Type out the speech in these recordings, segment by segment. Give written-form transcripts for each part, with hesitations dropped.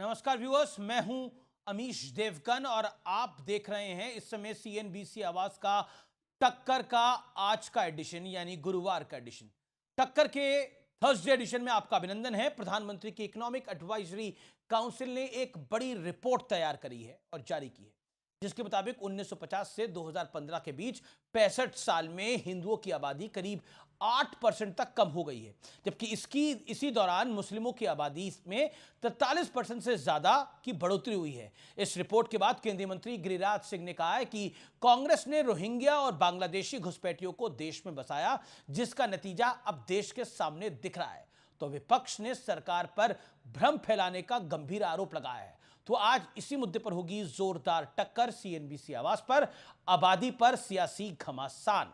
नमस्कार व्यूअर्स, मैं हूं अमीश देवगन और आप देख रहे हैं इस समय सीएनबीसी आवाज का टक्कर का आज का एडिशन यानी गुरुवार का एडिशन। टक्कर के थर्सडे एडिशन में आपका अभिनंदन है। प्रधानमंत्री की इकोनॉमिक एडवाइजरी काउंसिल ने एक बड़ी रिपोर्ट तैयार करी है और जारी की है, जिसके मुताबिक 1950 से 2015 के बीच 65 साल में हिंदुओं की आबादी करीब 8% तक कम हो गई है, जबकि इसी दौरान मुस्लिमों की आबादी में 43% से ज्यादा की बढ़ोतरी हुई है। इस रिपोर्ट के बाद केंद्रीय मंत्री गिरिराज सिंह ने कहा है कि कांग्रेस ने रोहिंग्या और बांग्लादेशी घुसपैठियों को देश में बसाया, जिसका नतीजा अब देश के सामने दिख रहा है। तो विपक्ष ने सरकार पर भ्रम फैलाने का गंभीर आरोप लगाया है। तो आज इसी मुद्दे पर होगी जोरदार टक्कर सीएनबीसी आवाज पर। आबादी पर सियासी घमासान।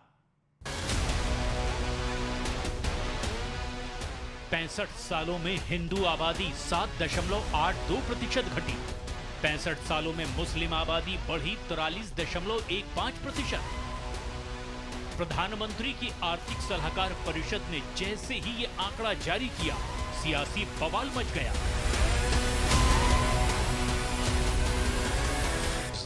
65 सालों में हिंदू आबादी 7.82% घटी। 65 सालों में मुस्लिम आबादी बढ़ी 43.15%। प्रधानमंत्री की आर्थिक सलाहकार परिषद ने जैसे ही ये आंकड़ा जारी किया, सियासी बवाल मच गया।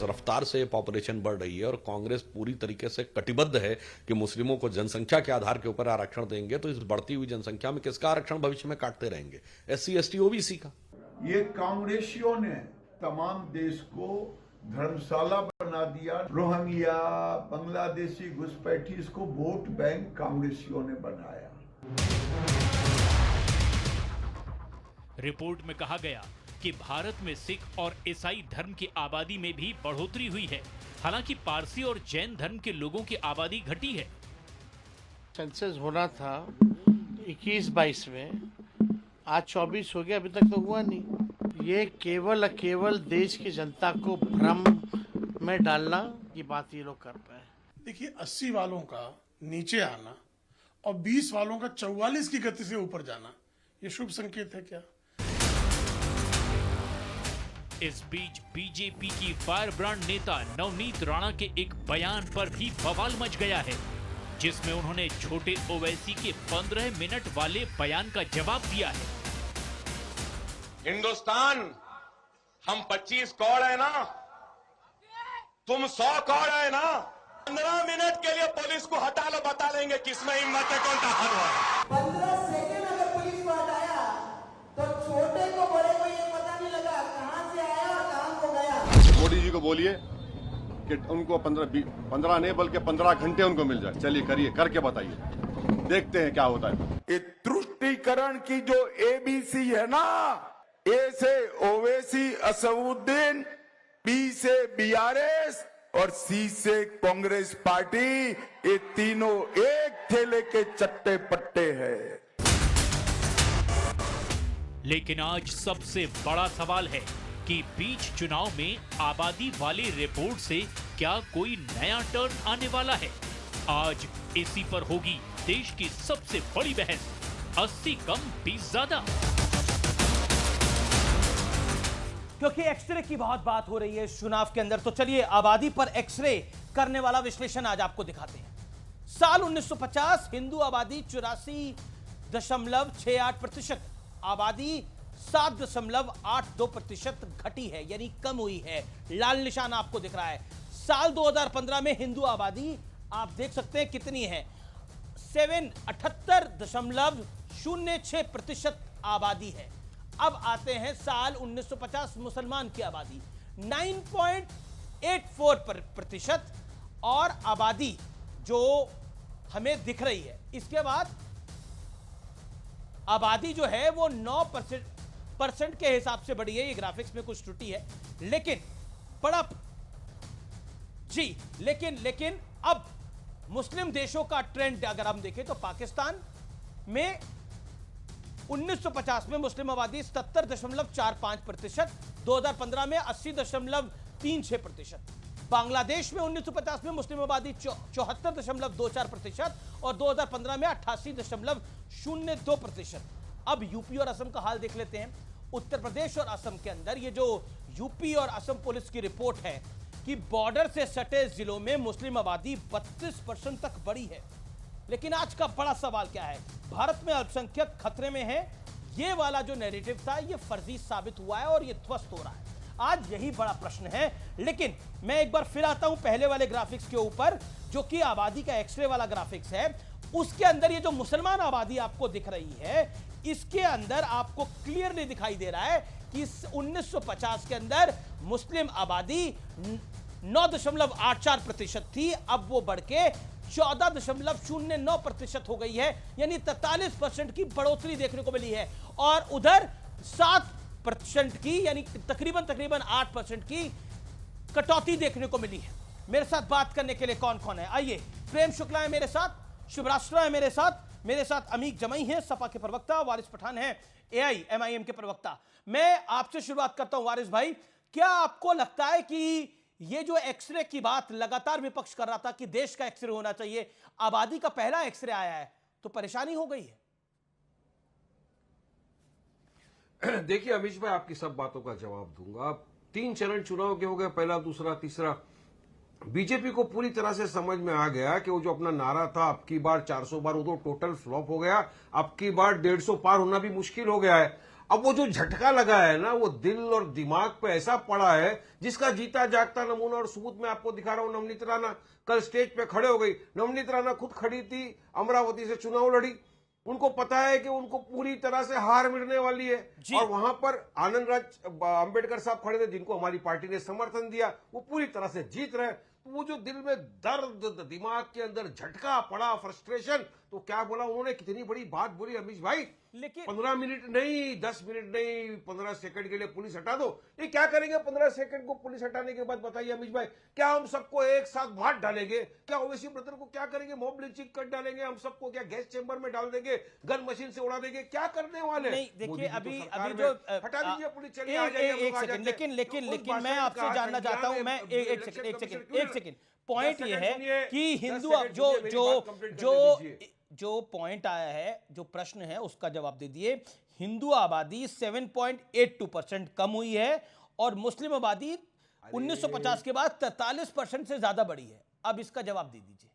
रफ्तार से पॉपुलेशन बढ़ रही है और कांग्रेस पूरी तरीके से कटिबद्ध है कि मुस्लिमों को जनसंख्या के आधार के ऊपर आरक्षण देंगे, तो इस बढ़ती हुई जनसंख्या में किसका आरक्षण भविष्य में काटते रहेंगे? एससी, एसटी, ओबीसी का। ये कांग्रेसियों ने तमाम देश को धर्मशाला बना दिया। रोहिंग्या, बांग्लादेशी घुसपैठी को वोट बैंक कांग्रेसियों ने बनाया। रिपोर्ट में कहा गया कि भारत में सिख और ईसाई धर्म की आबादी में भी बढ़ोतरी हुई है। हालांकि पारसी और जैन धर्म के लोगों की आबादी घटी है। सेंसस होना था 21-22 में, आज 24 हो गया, अभी तक तो हुआ नहीं। ये केवल देश की जनता को भ्रम में डालना की बात ये लोग कर पाए। देखिए, 80 वालों का नीचे आना और 20 वालों का 44 की गति से ऊपर जाना, ये शुभ संकेत है क्या? इस बीच बीजेपी की फायर ब्रांड नेता नवनीत राणा के एक बयान पर भी बवाल मच गया है, जिसमें उन्होंने छोटे ओवैसी के 15 मिनट वाले बयान का जवाब दिया है। हिंदुस्तान, हम 25 करोड़ है ना, तुम 100 करोड़ है ना। 15 मिनट के लिए पुलिस को हटा लो, बता देंगे किसमें हिम्मत है, कौन ताकत है। 15 सेकंड अगर पुलिस को हटाया तो छोटे को बड़े को ये पता नहीं लगा कहां से आया और कहां को गया। मोदी जी को बोलिए कि उनको 15 नहीं बल्कि 15 घंटे उनको मिल जाए। चलिए करिए, करके बताइए, देखते हैं क्या होता है। ये तुष्टीकरण की जो एबीसी है ना, ए से ओवैसी असदुद्दीन, बी से बीआरएस और सी से कांग्रेस पार्टी, ये तीनों एक ठेले के चट्टे पट्टे हैं। लेकिन आज सबसे बड़ा सवाल है कि बीच चुनाव में आबादी वाली रिपोर्ट से क्या कोई नया टर्न आने वाला है? आज इसी पर होगी देश की सबसे बड़ी बहस। 80 कम 20 ज्यादा। क्योंकि एक्सरे की बहुत बात हो रही है इस चुनाव के अंदर, तो चलिए आबादी पर एक्सरे करने वाला विश्लेषण आज आपको दिखाते हैं। साल 1950 हिंदू आबादी 84.68%, आबादी 7.82% घटी है, यानी कम हुई है। लाल निशान आपको दिख रहा है। साल 2015 में हिंदू आबादी आप देख सकते हैं कितनी है, 78.06% आबादी है। अब आते हैं साल 1950 मुसलमान की आबादी 9.84% और आबादी जो हमें दिख रही है। इसके बाद आबादी जो है वो 9% के हिसाब से बढ़ी है। ये ग्राफिक्स में कुछ त्रुटि है, लेकिन बड़ा जी लेकिन अब मुस्लिम देशों का ट्रेंड अगर हम देखें तो पाकिस्तान में 1950 में मुस्लिम आबादी 77.45%, 2015 में 80.36%। बांग्लादेश में 1950 में मुस्लिम आबादी 74.24% और 2015 में 88.02%। अब यूपी और असम का हाल देख लेते हैं। उत्तर प्रदेश और असम के अंदर ये जो यूपी और असम पुलिस की रिपोर्ट है कि बॉर्डर से सटे जिलों में मुस्लिम आबादी 32% तक बढ़ी है। लेकिन आज का बड़ा सवाल क्या है? भारत में अल्पसंख्यक खतरे में है ये वाला जो नैरेटिव था ये फर्जी साबित हुआ है और ये ध्वस्त हो रहा है। आज यही बड़ा प्रश्न है। लेकिन मैं एक बार फिर आता हूं पहले वाले ग्राफिक्स के ऊपर, जो कि आबादी का एक्सरे वाला ग्राफिक्स है। उसके अंदर ये जो मुसलमान आबादी आपको दिख रही है, इसके अंदर आपको क्लियरली दिखाई दे रहा है कि 1950 के अंदर मुस्लिम आबादी 9.84% थी, अब वो बढ़ के 14.09% हो गई है, यानी 43% की बढ़ोतरी देखने को मिली है। और उधर 7% की, यानी तकरीबन 8% की कटौती देखने को मिली है। मेरे साथ बात करने के लिए कौन कौन है, आइए। प्रेम शुक्ला है मेरे साथ, शुभराष्ट्र है मेरे साथ अमीक जमई है, सपा के प्रवक्ता, वारिस पठान है AIMIM के प्रवक्ता। मैं आपसे शुरुआत करता हूं वारिस भाई, क्या आपको लगता है कि ये जो एक्सरे की बात लगातार विपक्ष कर रहा था कि देश का एक्सरे होना चाहिए, आबादी का पहला एक्सरे आया है तो परेशानी हो गई है? देखिए अमीश भाई, आपकी सब बातों का जवाब दूंगा। 3 चरण चुनाव के हो गए, पहला, दूसरा, तीसरा। बीजेपी को पूरी तरह से समझ में आ गया कि वो जो अपना नारा था अब की बार 400 बार, वो तो टोटल फ्लॉप हो गया। अब की बार 150 पार होना भी मुश्किल हो गया है। अब वो जो झटका लगा है ना, वो दिल और दिमाग पे ऐसा पड़ा है जिसका जीता जागता नमूना और सबूत मैं आपको दिखा रहा हूं। नवनीत राणा कल स्टेज पे खड़े हो गई। नवनीत राणा खुद खड़ी थी, अमरावती से चुनाव लड़ी। उनको पता है कि उनको पूरी तरह से हार मिलने वाली है। और वहां पर आनंद राज अंबेडकर साहब खड़े थे, जिनको हमारी पार्टी ने समर्थन दिया, वो पूरी तरह से जीत रहे। तो वो जो दिल में दर्द, दिमाग के अंदर झटका पड़ा, फ्रस्ट्रेशन, तो क्या बोला उन्होंने, कितनी बड़ी बात बोली अमीश भाई। लेकिन 15 मिनट नहीं, 10 मिनट नहीं, 15 सेकंड के लिए पुलिस हटा दो। ये क्या करेंगे 15 सेकंड को पुलिस हटाने के बाद, बताइए अमीश भाई? क्या हम सबको एक साथ बांट डालेंगे? क्या ओवैसी ब्रदर को क्या करेंगे, मॉब लिंचिंग कर डालेंगे? हम सबको क्या गैस चेंबर में डाल देंगे, गन मशीन से उड़ा देंगे? क्या करने वाले? नहीं, देखिए अभी जो हटा दीजिए पुलिस, चलिए आ जाइए। एक सेकंड, लेकिन मैं आपसे जानना चाहता हूं, मैं एक सेकंड, पॉइंट ये है कि हिंदू जो पॉइंट आया है, जो प्रश्न है उसका जवाब दे दिए। हिंदू आबादी 7.82% कम हुई है और मुस्लिम आबादी 1950 के बाद 43% से ज्यादा बढ़ी है। अब इसका जवाब दे दीजिए।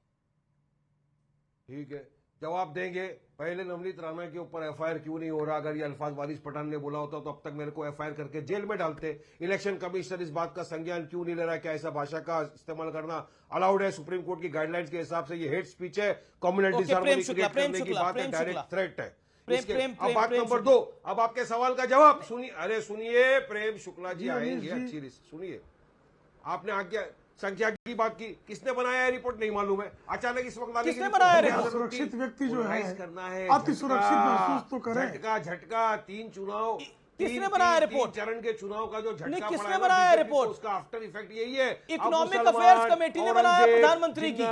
ठीक है, जवाब देंगे। पहले नवनीत राणा के ऊपर FIR क्यों नहीं हो रहा? अगर ये अल्फाज वारिस पठान ने बोला होता तो अब तक मेरे को FIR करके जेल में डालते। इलेक्शन कमिश्नर इस बात का संज्ञान क्यों नहीं ले रहा? क्या ऐसा भाषा का इस्तेमाल करना अलाउड है? सुप्रीम कोर्ट की गाइडलाइंस के हिसाब से ये हेट स्पीच है, कम्युनल डिसहार्मनी क्रिएट करने की बात है, डायरेक्ट थ्रेट है। अब बात नंबर 2, अब आपके सवाल का जवाब सुनिए। अरे सुनिए, प्रेम शुक्ला जी आएंगे, अच्छी सुनिए। आपने आज्ञा संख्या की बात की, किसने बनाया है रिपोर्ट नहीं मालूम है। अचानक इस वक्त किसने बनाया रिपोर्ट? सुरक्षित व्यक्ति जो है करना है, अति सुरक्षित महसूस तो करे। झटका 3 चुनाव, किसने बनाया रिपोर्ट? चरण के चुनाव का जो झटका किसने बनाया रिपोर्ट? उसका आफ्टर इफेक्ट यही है। इकोनॉमिक अफेयर्स कमेटी ने बनाया, प्रधानमंत्री की,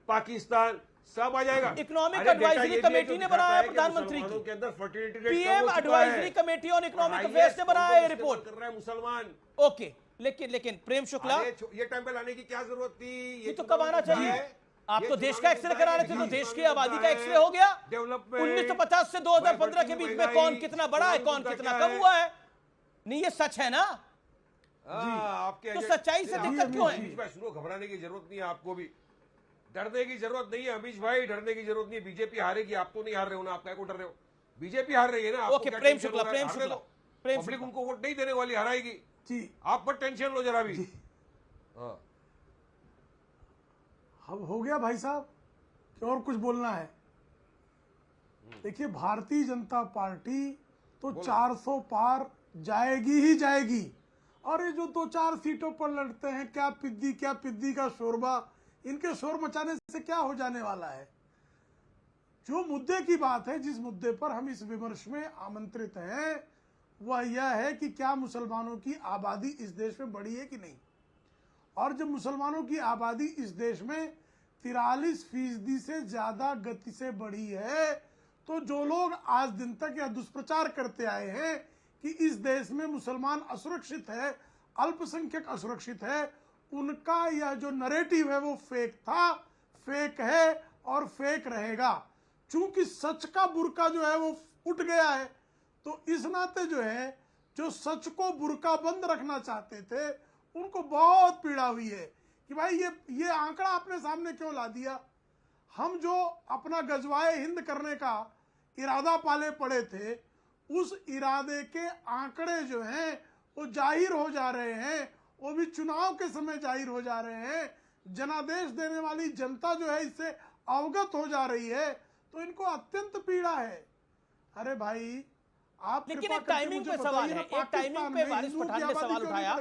पाकिस्तान सब आ जाएगा। इकोनॉमिक एडवाइजरी कमेटी ने बनाया, प्रधानमंत्री की, के अंदर फर्टिलिटी PM एडवाइजरी कमेटी और इकोनॉमिक अफेयर्स ने बनाया है रिपोर्ट। कर रहे हैं मुसलमान। ओके, लेकिन प्रेम शुक्ला, ये टाइम पे लाने की क्या जरूरत थी? ये तो कब आना चाहिए? आप तो देश का एक्सरे करा रहे थे, तो देश की आबादी का एक्सरे हो गया। 1950 से 2015 के बीच में कौन कितना बड़ा है, कौन कितना कम हुआ है? नहीं, ये सच है ना? आपके तो सच्चाई से दिक्कत क्यों है? शुरू घबराने की जरूरत नहीं है, आपको भी डरने की जरूरत नहीं है अमीश भाई, डरने की जरूरत नहीं है। बीजेपी हारेगी, आप तो नहीं हार रहे हो ना, आप क्या को डर रहे हो? बीजेपी हार रही है ना। ओके, प्रेम शुक्ला, पब्लिक उनको वोट नहीं देने वाली, हराएगी जी। आप पर टेंशन लो जरा भी। अब हो गया भाई साहब कि और कुछ बोलना है? देखिए, भारतीय जनता पार्टी तो 400 पार जाएगी ही जाएगी। और ये जो 2-4 सीटों पर लड़ते हैं, क्या पिद्दी का शोरबा, इनके शोर मचाने से क्या हो जाने वाला है? जो मुद्दे की बात है, जिस मुद्दे पर हम इस विमर्श में आमंत्रित हैं, वह यह है कि क्या मुसलमानों की आबादी इस देश में बढ़ी है कि नहीं। और जब मुसलमानों की आबादी इस देश में 43% से ज्यादा गति से बढ़ी है, तो जो लोग आज दिन तक यह दुष्प्रचार करते आए हैं कि इस देश में मुसलमान असुरक्षित है, अल्पसंख्यक असुरक्षित है, उनका यह जो नैरेटिव है वो फेक था, फेक है और फेक रहेगा। चूंकि सच का बुर्का जो है वो उठ गया है, तो इस नाते जो है, जो सच को बुर्का बंद रखना चाहते थे, उनको बहुत पीड़ा हुई है कि भाई ये आंकड़ा आपने सामने क्यों ला दिया। हम जो अपना गजवाए हिंद करने का इरादा पाले पड़े थे, उस इरादे के आंकड़े जो हैं वो जाहिर हो जा रहे हैं, वो भी चुनाव के समय जाहिर हो जा रहे हैं। जनादेश देने वाली जनता जो है इससे अवगत हो जा रही है, तो इनको अत्यंत पीड़ा है। अरे भाई आप लेकिन एक टाइमिंग पे सवाल है, एक टाइमिंग पे वारिस पठान ने सवाल उठाया,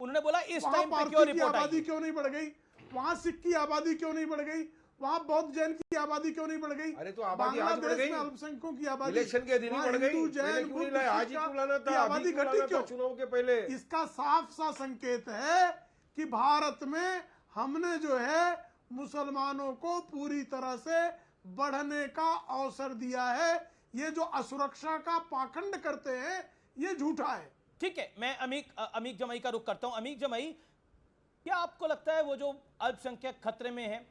उन्होंने बोला इस टाइम पे क्यों रिपोर्ट आई? आबादी क्यों नहीं बढ़ गई? वहां सिख की आबादी क्यों नहीं बढ़ गई? वहां बौद्ध जैन की आबादी क्यों नहीं बढ़ गई? अरे तो आबादी आज बढ़ गई, अल्पसंख्यकों की आबादी इलेक्शन के दिन ही बढ़ गई, हिंदू जैन क्यों नहीं लाया? आज ही क्यों लाना था? आबादी घटी क्यों? चुनाव के पहले। इसका साफ सा संकेत है कि भारत में हमने जो है मुसलमानों को पूरी तरह से बढ़ने का अवसर दिया है। ये जो असुरक्षा का पाखंड करते हैं ये झूठा है। ठीक है, मैं अमीक जमाई का रुख करता हूं। अमीक जमाई, क्या आपको लगता है वो जो अल्पसंख्यक खतरे में है,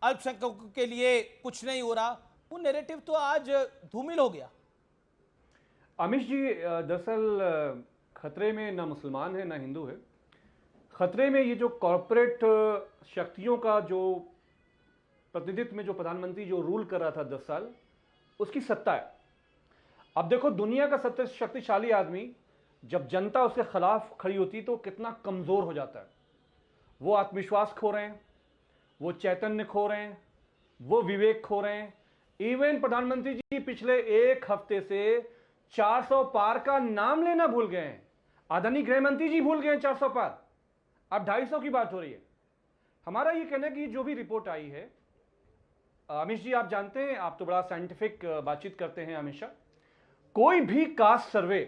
अल्पसंख्यकों के लिए कुछ नहीं हो रहा, वो नैरेटिव तो आज धूमिल हो गया? अमीश जी, दरअसल खतरे में ना मुसलमान है ना हिंदू है, खतरे में ये जो कॉरपोरेट शक्तियों का जो प्रतिनिधित्व में जो प्रधानमंत्री जो रूल कर रहा था 10 साल, उसकी सत्ता है। अब देखो, दुनिया का सबसे शक्तिशाली आदमी जब जनता उसके खिलाफ खड़ी होती तो कितना कमजोर हो जाता है। वो आत्मविश्वास खो रहे हैं, वो चैतन्य खो रहे हैं, वो विवेक खो रहे हैं। इवन प्रधानमंत्री जी पिछले एक हफ्ते से 400 पार का नाम लेना भूल गए हैं। आदरणीय गृह मंत्री जी भूल गए हैं 400 पार, अब 250 की बात हो रही है। हमारा ये कहना है कि जो भी रिपोर्ट आई है, अमीश जी आप जानते हैं, आप तो बड़ा साइंटिफिक बातचीत करते हैं हमेशा, कोई भी कास्ट सर्वे,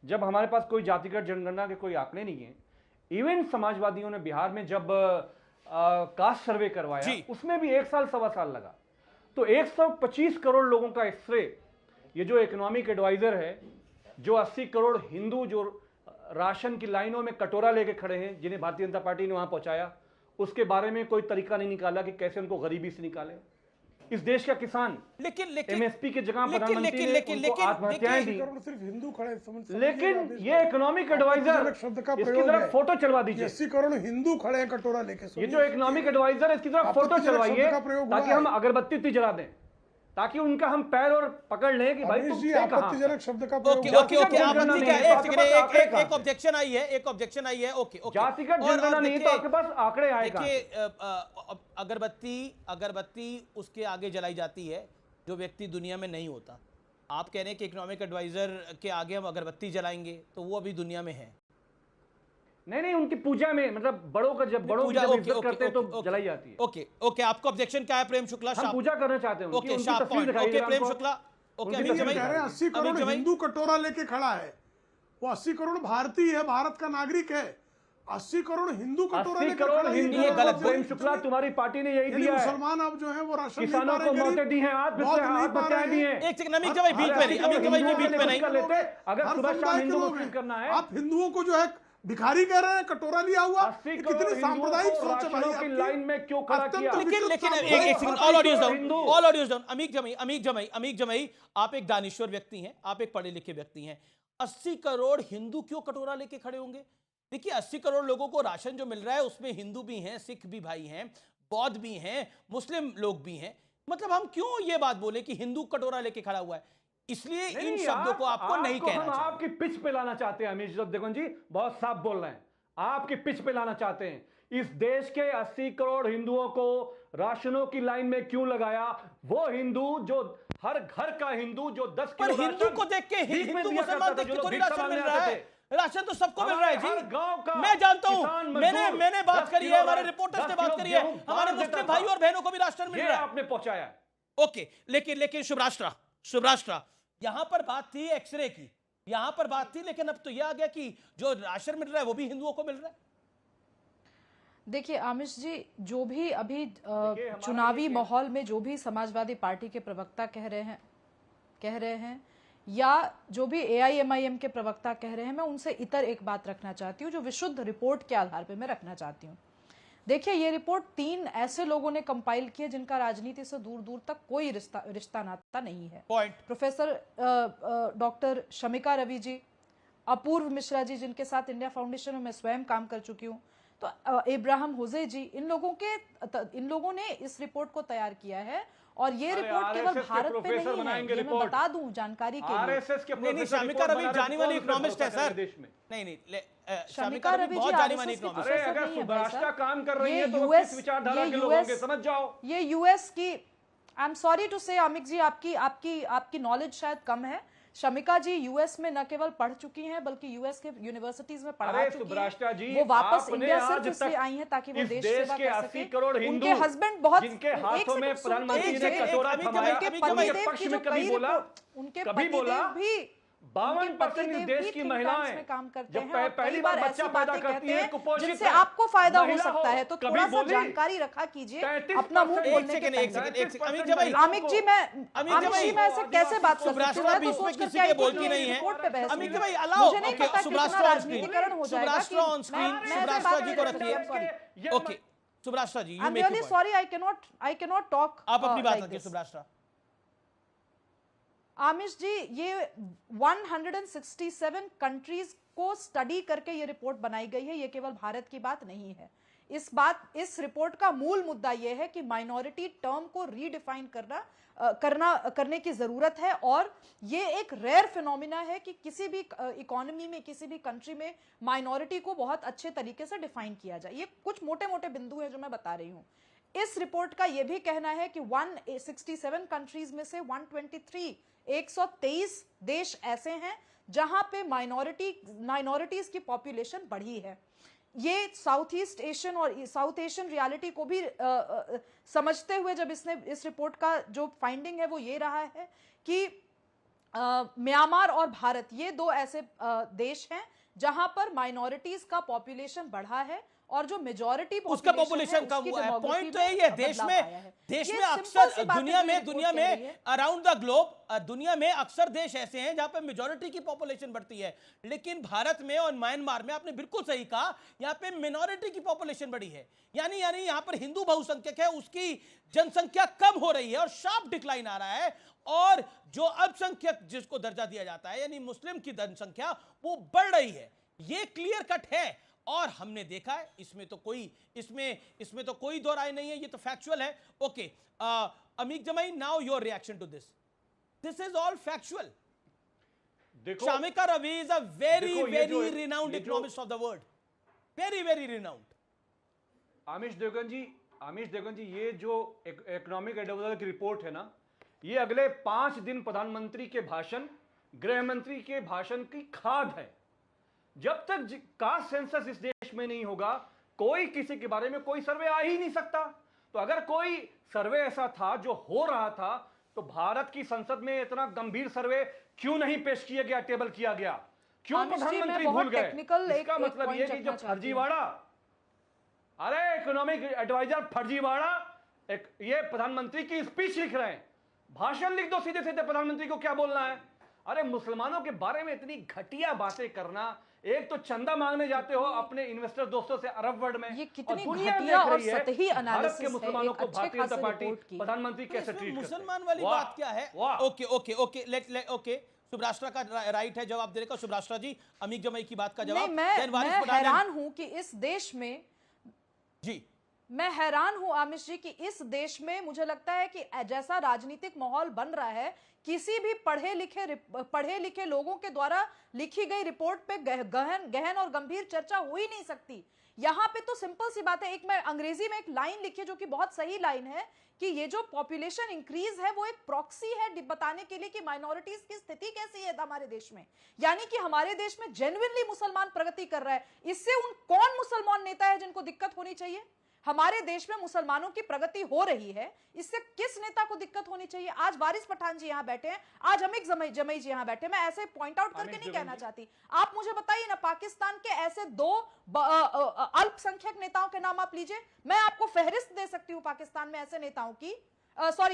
जब हमारे पास कोई जातिगत जनगणना के कोई आंकड़े नहीं है, इवन समाजवादियों ने बिहार में जब कास्ट सर्वे करवाया उसमें भी 1 साल सवा साल लगा। तो 125 करोड़ लोगों का एक्सरे, ये जो इकोनॉमिक एडवाइजर है, जो 80 करोड़ हिंदू जो राशन की लाइनों में कटोरा लेके खड़े हैं, जिन्हें भारतीय जनता पार्टी ने वहां पहुंचाया, उसके बारे में कोई तरीका नहीं निकाला कि कैसे उनको गरीबी से निकाले। इस देश का किसान लेकिन एमएसपी के जगह प्रधानमंत्री ने उनको आत्महत्याएं दी। सिर्फ हिंदू खड़े, लेकिन ये इकोनॉमिक एडवाइजर, शब्द का इसकी तरफ फोटो चलवा दीजिए। 80 करोड़ हिंदू खड़े हैं कटोरा लेके। ये जो इकोनॉमिक एडवाइजर है, इसकी तरफ फोटो चलवाइए ताकि हम अगरबत्ती जला दें, ताकि उनका हम पैर और पकड़ लें कि भाई तुम आपत्तिजनक शब्द का ओके आपत्ति क्या है? एक ऑब्जेक्शन आई है, एक ऑब्जेक्शन आई है। ओके जातिगत जनगणना नहीं तो आपके पास आंकड़े आएगा। देखिए, अगरबत्ती उसके आगे जलाई जाती है जो व्यक्ति दुनिया में नहीं होता। आप कह रहे हैं कि इकोनॉमिक एडवाइजर के आगे हम अगरबत्ती जलाएंगे, तो वो अभी दुनिया में है? नहीं, उनकी पूजा में, मतलब बड़ों का जब बड़ों की जब इज्जत करते हैं तो जलाई जाती है। ओके, आपका ऑब्जेक्शन क्या है प्रेम शुक्ला? हम पूजा करना चाहते हैं ओके, प्रेम शुक्ला। ओके, 80 करोड़ हिंदू कटोरा लेके खड़ा है, वो 80 करोड़ भारतीय है, भारत का नागरिक है। 80 करोड़ हिंदू कटोरा लेके खड़ा है, ये गलत। प्रेम शुक्ला, तुम्हारी पार्टी ने यही दिया है। मुसलमान अब जो है वो राशन किसानों को मौतें दी हैं, आत्महत्याएं दी हैं। एक सेकंड, अमीक जमाई बीच में नहीं, अमीक जमाई जी बीच में नहीं। अगर सुबह शाम हिंदू मुस्लिम करना है, आप हिंदुओं को जो है भिखारी कह रहे हैं, कटोरा लिया हुआ। कितनी सांप्रदायिक सोच है भाई आपकी लाइन में क्यों खड़ा किया? लेकिन एक सेकंड, ऑल ऑडियंस डाउन। अमीक जमाई, आप एक दानिश्वर व्यक्ति हैं, आप एक पढ़े लिखे व्यक्ति हैं। 80 करोड़ हिंदू क्यों कटोरा लेके खड़े होंगे? देखिए, 80 करोड़ लोगों को राशन जो मिल रहा है उसमें हिंदू भी हैं, सिख भी भाई हैं, बौद्ध भी हैं, मुस्लिम लोग भी हैं। मतलब हम क्यों ये बात बोले कि हिंदू कटोरा लेके खड़ा हुआ है? इसलिए इन शब्दों को आपको नहीं कहना चाहिए। आपकी पिच पे लाना चाहते हैं अमीश देवगन जी, बहुत साफ बोल रहे हैं, आपकी पिच पे लाना चाहते हैं। इस देश के 80 करोड़ हिंदुओं को राशनों की लाइन में क्यों लगाया? वो हिंदू जो हर घर का हिंदू जो 10 किलो हिंदू को देख के, हिंदू मुसलमान देख के थोड़ी राशन मिल रहा है। राशन तो सबको मिल रहा है जी, गांव का। मैं जानता हूं, मैंने बात करी है, हमारे रिपोर्टर्स ने बात करी है, हमारे मुस्लिम भाई और बहनों को भी राशन मिल रहा है, आपने पहुंचाया। ओके, लेकिन शुभराष्ट्र, यहां पर बात थी एक्सरे की, यहां पर बात थी, लेकिन अब तो यह आ गया कि जो राशन मिल रहा है वो भी हिंदुओं को मिल रहा है। देखिए आमिश जी, जो भी अभी चुनावी माहौल में जो भी समाजवादी पार्टी के प्रवक्ता कह रहे हैं या जो भी AIMIM के प्रवक्ता कह रहे हैं, मैं उनसे इतर एक बात रखना चाहती हूँ जो विशुद्ध रिपोर्ट के आधार पर मैं रखना चाहती हूँ। देखिए, ये रिपोर्ट 3 ऐसे लोगों ने कंपाइल की है जिनका राजनीति से दूर दूर तक कोई रिश्ता नाता नहीं है। प्रोफेसर डॉक्टर शमिका रवि जी, अपूर्व मिश्रा जी, जिनके साथ इंडिया फाउंडेशन में मैं स्वयं काम कर चुकी हूँ, तो इब्राहिम हुजे जी, इन लोगों ने इस रिपोर्ट को तैयार किया है और ये रिपोर्ट केवल भारत पे नहीं है, ये मैं बता दूं जानकारी के लिए। आरएसएस के नहीं, शमिका रवि जानी वाली इकोनॉमिस्ट है सर। नहीं, शमिका रवि बहुत जानी मानी इकोनॉमिस्ट। अरे अगर सुभाषा काम कर रही है तो वो किस विचारधारा के लोग होंगे, समझ जाओ। ये यूएस की, आई एम सॉरी टू से अमित जी, आपकी नॉलेज शायद कम है। शमिका जी यूएस में न केवल पढ़ चुकी हैं बल्कि यूएस के यूनिवर्सिटीज में पढ़ा चुकी हैं। वो वापस इंडिया सिर्फ इसलिए आई हैं ताकि वो देश सेवा कर सके। 80 करोड़ हिंदू उनके हस्बैंड बहुत, जिनके हाथों में प्रधानमंत्री ने कटोरा थमाया, उनके पक्ष में कभी बोला, उनके कभी बोला भी 52% इस देश की महिलाएं काम करते जब हैं, पहली बार बच्चा पैदा करती है, कुपोषित जिनसे है, आपको फायदा हो महिला सकता है, तो थोड़ा सा जानकारी रखा कीजिए अपना मुंह खोलने के पहले। अमित जी मैं ऐसे कैसे बात कर सकती हूं? मैं तो सोच कर क्या बोलती नहीं है रिपोर्ट पे बहस। अमित भाई अलाउ, मुझे नहीं पता कितना राजनीतिकरण हो जाएगा। सुब्राष्ट्रा जी को रखिए। Okay Subrashtra ji, I am really sorry, I can not talk. आप अपनी बात रखिए सुब्राष्ट्रा। आमिश जी, ये 167 कंट्रीज को स्टडी करके ये रिपोर्ट बनाई गई है, ये केवल भारत की बात नहीं है। इस रिपोर्ट का मूल मुद्दा ये है कि माइनॉरिटी टर्म को रीडिफाइन करने की जरूरत है, और ये एक रेयर फिनोमिना है कि किसी भी इकोनॉमी में, किसी भी कंट्री में माइनॉरिटी को बहुत अच्छे तरीके से डिफाइन किया जाए। ये कुछ मोटे मोटे बिंदु हैं जो मैं बता रही हूं। इस रिपोर्ट का यह भी कहना है कि 167 कंट्रीज में से 123 देश ऐसे हैं जहां पे माइनॉरिटीज की पॉपुलेशन बढ़ी है। ये साउथ ईस्ट एशियन और साउथ एशियन रियलिटी को भी समझते हुए जब इस रिपोर्ट का जो फाइंडिंग है वो ये रहा है कि म्यांमार और भारत, ये दो ऐसे देश हैं जहां पर माइनॉरिटीज का पॉपुलेशन बढ़ा है और जो मेजॉरिटी उसका पॉपुलेशन कम हुआ है। पॉइंट तो यही है, देश में अक्सर दुनिया में अराउंड द ग्लोब दुनिया में अक्सर देश ऐसे हैं जहां पे मेजॉरिटी की पॉपुलेशन बढ़ती है, लेकिन भारत में और म्यांमार में आपने बिल्कुल सही कहा, यहां पे मिनॉरिटी की पॉपुलेशन बढ़ी है। यानी यहां पर हिंदू बहुसंख्यक है, उसकी जनसंख्या कम हो रही है और शार्प डिक्लाइन आ रहा है, और जो अल्पसंख्यक जिसको दर्जा दिया जाता है यानी मुस्लिम की जनसंख्या वो बढ़ रही है। ये क्लियर कट है और हमने देखा है, इसमें तो कोई दो राय नहीं है, ये तो फैक्चुअल है। Okay Amique Jamei, now your reaction to this is all factual. Shamika Ravi is a very very renowned economist of the world, very very renowned. Amish Devgan ji, ये जो इकोनॉमिक एडवाइजर की रिपोर्ट है ना, ये अगले 5 दिन प्रधानमंत्री के भाषण, गृह मंत्री के भाषण की खाद है। जब तक कास्ट सेंसस इस देश में नहीं होगा, कोई किसी के बारे में कोई सर्वे आ ही नहीं सकता। तो अगर कोई सर्वे ऐसा था जो हो रहा था, तो भारत की संसद में इतना गंभीर सर्वे क्यों नहीं पेश किया गया, टेबल किया गया? क्यों प्रधानमंत्री भूल गए? इसका मतलब यह कि जो फर्जीवाड़ा, अरे इकोनॉमिक एडवाइजर फर्जीवाड़ा, ये प्रधानमंत्री की स्पीच लिख रहे हैं, भाषण लिख दो सीधे सीधे प्रधानमंत्री को क्या बोलना है। अरे मुसलमानों के बारे में इतनी घटिया बातें करना, एक तो चंदा मांगने जाते हो अपने इन्वेस्टर दोस्तों से अरब वर्ल्ड में, ये कितनी घटिया और सतही एनालिसिस के मुसलमानों को भारतीय जनता पार्टी प्रधानमंत्री कैसे ट्रीट करते हैं? मुसलमान वाली बात क्या है? ओके सुब्राष्ट्रा का राइट है जवाब देने का। सुब्राष्ट्रा जी, अमीक जमाई की बात का जवाब। मैं हैरान हूं कि इस देश में, जी मैं हैरान हूं आमिश जी कि इस देश में मुझे लगता है कि जैसा राजनीतिक माहौल बन रहा है, किसी भी पढ़े लिखे लोगों के द्वारा लिखी गई रिपोर्ट पे गहन और गंभीर चर्चा हो ही नहीं सकती। यहां पे तो सिंपल सी बात है, एक मैं अंग्रेजी में एक लाइन लिखी जो कि बहुत सही लाइन है कि ये जो पॉपुलेशन इंक्रीज है वो एक प्रॉक्सी है बताने के लिए कि माइनॉरिटीज की स्थिति कैसी है हमारे देश में। यानी कि हमारे देश में जेन्युइनली मुसलमान प्रगति कर रहा है। इससे कौन मुसलमान नेता है जिनको दिक्कत होनी चाहिए? हमारे देश में मुसलमानों की प्रगति हो रही है, इससे किस नेता को दिक्कत होनी चाहिए? आज वारिस पठान जी यहां बैठे हैं, आज अमीक जमाई जी यहां बैठे। मैं ऐसे पॉइंट आउट करके नहीं कहना चाहती। आप मुझे बताइए ना, पाकिस्तान के ऐसे 2 अल्पसंख्यक नेताओं के नाम आप लीजिए। मैं आपको फहरिस्त दे सकती हूं पाकिस्तान में ऐसे नेताओं की,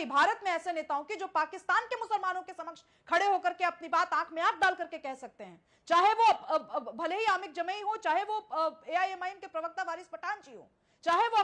भारत में ऐसे नेताओं की जो पाकिस्तान के मुसलमानों के समक्ष खड़े होकर के अपनी बात आंख में आंख डाल करके कह सकते हैं। चाहे वो भले ही अमीक जमाई हो, चाहे वो AIMIM के प्रवक्ता वारिस पठान जी हो, चाहे वो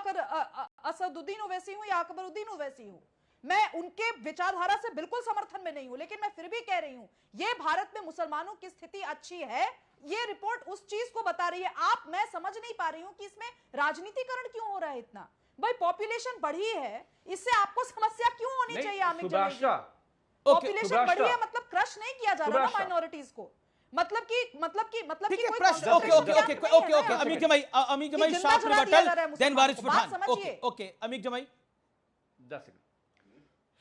असदुद्दीन ओवैसी हो या अकबरुद्दीन ओवैसी हो। मैं उनके विचारधारा से बिल्कुल समर्थन में नहीं हूं, लेकिन मैं फिर भी कह रही हूं ये भारत में मुसलमानों की स्थिति अच्छी है, ये रिपोर्ट उस चीज को बता रही है। मैं समझ नहीं पा रही हूं कि इसमें राजनीतिकरण क्यों हो रहा है इतना। भाई पॉपुलेशन बढ़ी है, इससे आपको समस्या क्यों होनी नहीं, चाहिए? अमित सुभाषा, पॉपुलेशन बढ़ी है सुभाषा, मतलब क्रश नहीं किया जा रहा ना सुभाषा। माइनॉरिटीज को, मतलब कि ठीक है, कोई प्रश्न okay concentration okay camp okay नहीं ओके है ओके ना। अमीक कि भाई जिंदा शार्प जला दिया जा रहा है रिबटल देन मुसलमानों वारिस को। बात पठान। समझिए। ओके ओके अमीक भाई 10 सेकंड।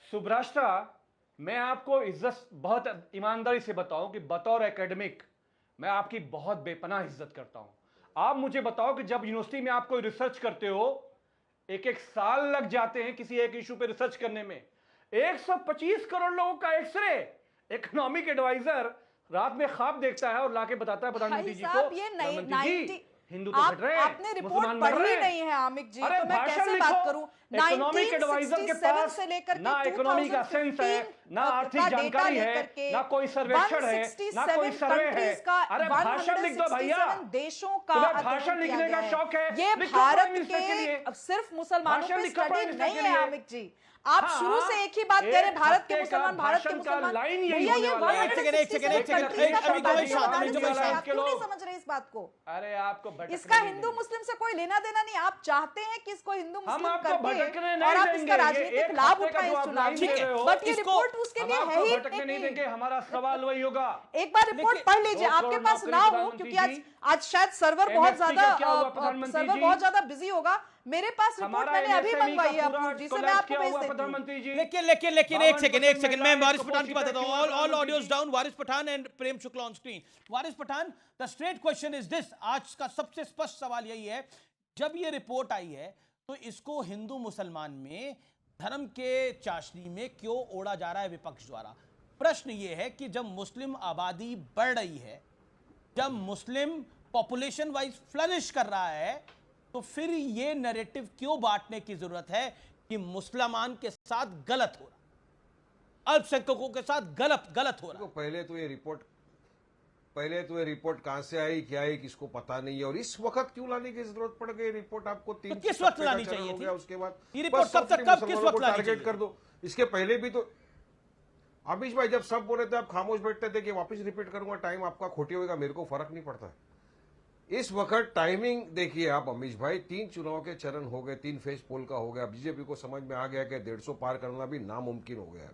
सुभ्राष्टा, मैं आपको इज्जत बहुत ईमानदारी से बताऊं कि बतौर एकेडमिक मैं आपकी बहुत बेपनाह इज्जत करता हूं। आप मुझे बताओ कि जब यूनिवर्सिटी में आप कोई रिसर्च करते हो, एक साल लग जाते हैं किसी एक इशू पे रिसर्च करने में, 125 करोड़ लोगों का एक्सरे इकोनॉमिक एडवाइजर रात में ख्वाब देखता है और लाके बताता है प्रधानमंत्री जी को, ये प्रधानमंत्री जी, हिंदू तो घट रहे हैं, आपने रिपोर्ट मुसलमान मर पढ़ी रहे हैं। नहीं है आमिक जी, अरे तो मैं भाषण कैसे लिखो। बात करूं? इकोनॉमिक एडवाइजर के 1967 पास से लेकर के ना इकोनॉमी का सेंस है, ना आर्थिक जानकारी है, ना कोई सर्वेक्षण है, ना कोई सर्वे है। अरे भाषण लिख दो भैया, देशों का तुम्हें भाषण लिखने का शौक है, ये लिखो भारत प्राइम मिनिस्टर के लिए। के सिर्फ मुसलमानों भाषण पे लिखो प्राइम स्टडी मिनिस्टर नहीं के है लिए। आमिक जी। आप हाँ, शुरू से एक ही बात कह रहे हैं, भारत के हफ्ते का मुसलमान, भारत के भाषण का मुसलमान। लाइन यही भैया, होने ये वाला है। 167 countries का अमिक भाई शांत, बताने अमिक से भाई पहले शांत। आप क्यों नहीं समझ रहे इस बात को? अरे आपको भटकने इसका नहीं हिंदू देंगे। मुस्लिम से कोई लेना देना नहीं। आप चाहते हैं कि इसको हिंदू हम मुस्लिम आपको करके भटकने और नहीं आप देंगे। इसका ये राजनीतिक एक लाभ हफ्ते का उठाएं जो इस आप चुनाव लाइन में, दे रहे हो, बट ये इसको रिपोर्ट उसके हम लिए है आपको ही भटकने नहीं नहीं। देंगे। हमारा सवाल वही होगा। एक बार रिपोर्ट पढ़ लीजिए, 2 आपके करोड़ पास नौकरी ना हो, प्रधानमंत्री क्योंकि जी। आज शायद सर्वर बहुत MSP का ज्यादा क्या हुआ प्रधानमंत्री सर्वर जी? बहुत ज्यादा बिजी होगा। मेरे पास रिपोर्ट हमारा मैंने अभी MSME मंगवाई है का पूरा अपलोड, जिसे मैं collapse आपको क्या भेज हुआ देती हूँ। प्रधानमंत्री जी? लेकिन एक सेकंड मैं वारिस पठान की बात महिलाएं देता हूं। को ऑल पोषित ऑडियोज करती down, Waris Pathan and Prem Shukla on screen. Waris Pathan, the straight question is this, आज का सबसे स्पष्ट सवाल यही है, जब ये रिपोर्ट आई है तो इसको हिंदू मुसलमान में धर्म के चाशनी में क्यों ओढ़ा जा रहा है विपक्ष द्वारा? प्रश्न यह है कि जब मुस्लिम आबादी बढ़ रही है, जब मुस्लिम पॉपुलेशन वाइज फ्लरिश कर रहा है, तो फिर ये नैरेटिव क्यों बांटने की जरूरत है कि मुसलमान के साथ गलत हो रहा, अल्पसंख्यकों के साथ गलत हो रहा? पहले तो ये रिपोर्ट कहां से आई, क्या आई, किसको पता नहीं है, और इस वक्त क्यों लाने की जरूरत पड़ गई रिपोर्ट? आपको 3 तो किस वक्त लानी चाहिए थी? उसके बाद ये रिपोर्ट कब तक, किस वक्त लानी टारगेट चाहिए? कर दो। इसके पहले भी तो अमीश भाई जब सब बोल रहे थे आप खामोश बैठते थे कि वापस रिपीट करूंगा, टाइम आपका खोटी होगा, मेरे को फर्क नहीं पड़ता। इस वक्त टाइमिंग देखिए आप अमीश भाई, 3 चुनाव के चरण हो गए, 3 फेज पोल का हो गया, बीजेपी को समझ में आ गया कि 150 पार करना भी नामुमकिन हो गया है।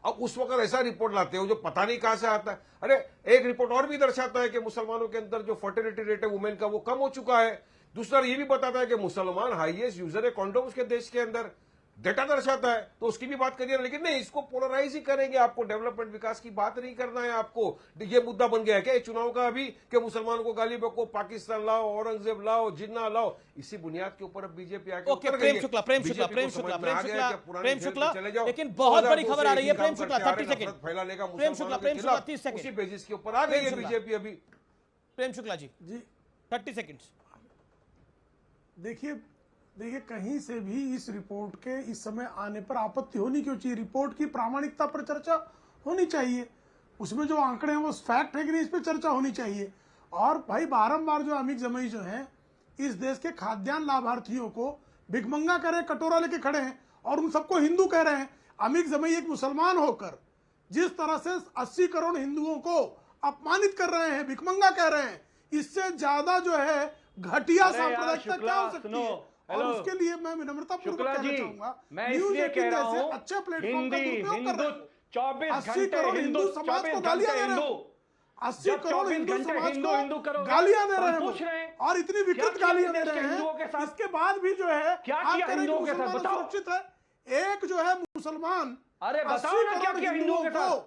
अब उस वक्त ऐसा रिपोर्ट लाते हो जो पता नहीं कहां से आता है। अरे एक रिपोर्ट और भी दर्शाता है कि मुसलमानों के अंदर जो फर्टिलिटी रेट है वुमेन का वो कम हो चुका है। दूसरा ये भी बताता है कि मुसलमान हाईएस्ट यूजर है कॉन्डोम्स के देश के अंदर, डेटा दर्शाता है, तो उसकी भी बात करिए। लेकिन नहीं, इसको पोलराइज ही करेंगे, आपको डेवलपमेंट विकास की बात नहीं करना है। आपको ये मुद्दा बन गया है क्या चुनाव का अभी कि मुसलमानों को गाली बको, पाकिस्तान लाओ, औरंगजेब लाओ, जिन्ना लाओ, इसी बुनियाद के ऊपर अब बीजेपी आके ओके, प्रेम शुक्ला लेकिन बहुत बड़ी खबर आ रही है। प्रेम शुक्ला 30 सेकंड फैलाने का, प्रेम शुक्ला 30 सेकंड उसी बेसिस के ऊपर आ गई है बीजेपी अभी। प्रेम शुक्ला जी 30 सेकंड्स। देखिए कहीं से भी इस रिपोर्ट के इस समय आने पर आपत्ति होनी क्यों चाहिए? रिपोर्ट की प्रामाणिकता पर चर्चा होनी चाहिए, उसमें जो आंकड़े हैं वो फैक्ट है कि नहीं, इस पर चर्चा होनी चाहिए। और भाई बारंबार जो अमीक जमई जो हैं इस देश के खाद्यान्न लाभार्थियों को भिखमंगा करे, कटोरा लेके खड़े हैं और उन सबको हिंदू कह रहे हैं। अमीक जमई एक मुसलमान होकर जिस तरह से 80 करोड़ हिंदुओं को अपमानित कर रहे हैं, भिखमंगा कह रहे हैं, इससे ज्यादा जो है घटिया सांप्रदायिकता क्या हो सकती है? और उसके लिए मैं विनम्रतापूर्वक कहना चाहूंगा, मैं न्यूज इसलिए 18 कह रहा जैसे हूं, अच्छे प्लेटफॉर्म का दुरुपयोग कर रहे हैं। 24 80 घंटे करोड़ हिंदू समाज को गालियां दे रहे हो, 80 करोड़ हिंदू समाज को गालियां दे रहे हैं और इतनी विकृत गालियां दे रहे हैं। इसके बाद भी जो है क्या किया हिंदुओं के साथ बताओ? सुरक्षित है। एक जो है मुसलमान, अरे बताओ ना क्या किया हिंदुओं के साथ?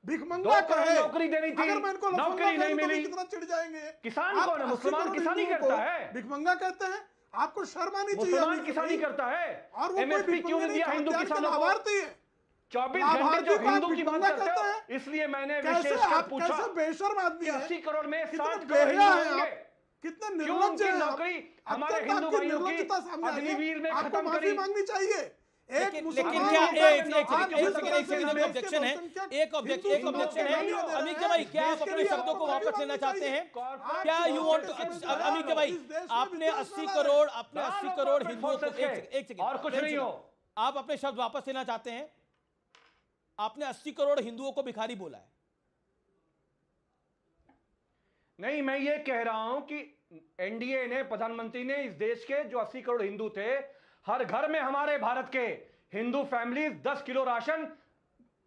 भिखमंगा कहे, नौकरी देनी थी, अगर मैं इनको नौकरी नहीं मिली, कितना चिढ़ जाएंगे। किसान कौन है? मुसलमान किसानी करता है, भिखमंगा कहते हैं। आपको शर्म आनी चाहिए। मुसलमान किसानी करता है, और वो एमएसपी क्यों नहीं दिया हिंदू किसानों को? लाभार्थी है, 24 घंटे जो हिंदू की बात करते हो, इसलिए मैंने विशेषकर पूछा। कैसे बेशर्म आदमी है, 80 करोड़ में 60 बेहया करोड़ हिंदू है होंगे। आप, कितने क्यों निर्लज्ज उनकी हैं आप? नौकरी हमारे अब तक हिंदू आपकी भाइयों की निर्लज्जता सामने आई है। अग्निवीर में आपको खत्म माफी करी। मांगनी चाहिए। लेकिन क्या एक ऑब्जेक्शन है अमीक भाई, क्या आप अपने शब्दों को वापस लेना चाहते हैं? क्या यू वांट टू अमीक भाई, आपने 80 करोड़ हिंदुओं को, एक सेकंड, और कुछ नहीं हो, आप अपने शब्द वापस लेना चाहते हैं? आपने 80 करोड़ हिंदुओं को भिखारी बोला है। नहीं, मैं ये कह रहा हूं कि एनडीए ने, प्रधानमंत्री ने इस देश के जो 80 करोड़ हिंदू थे, हर घर में हमारे भारत के हिंदू फैमिली 10 किलो राशन,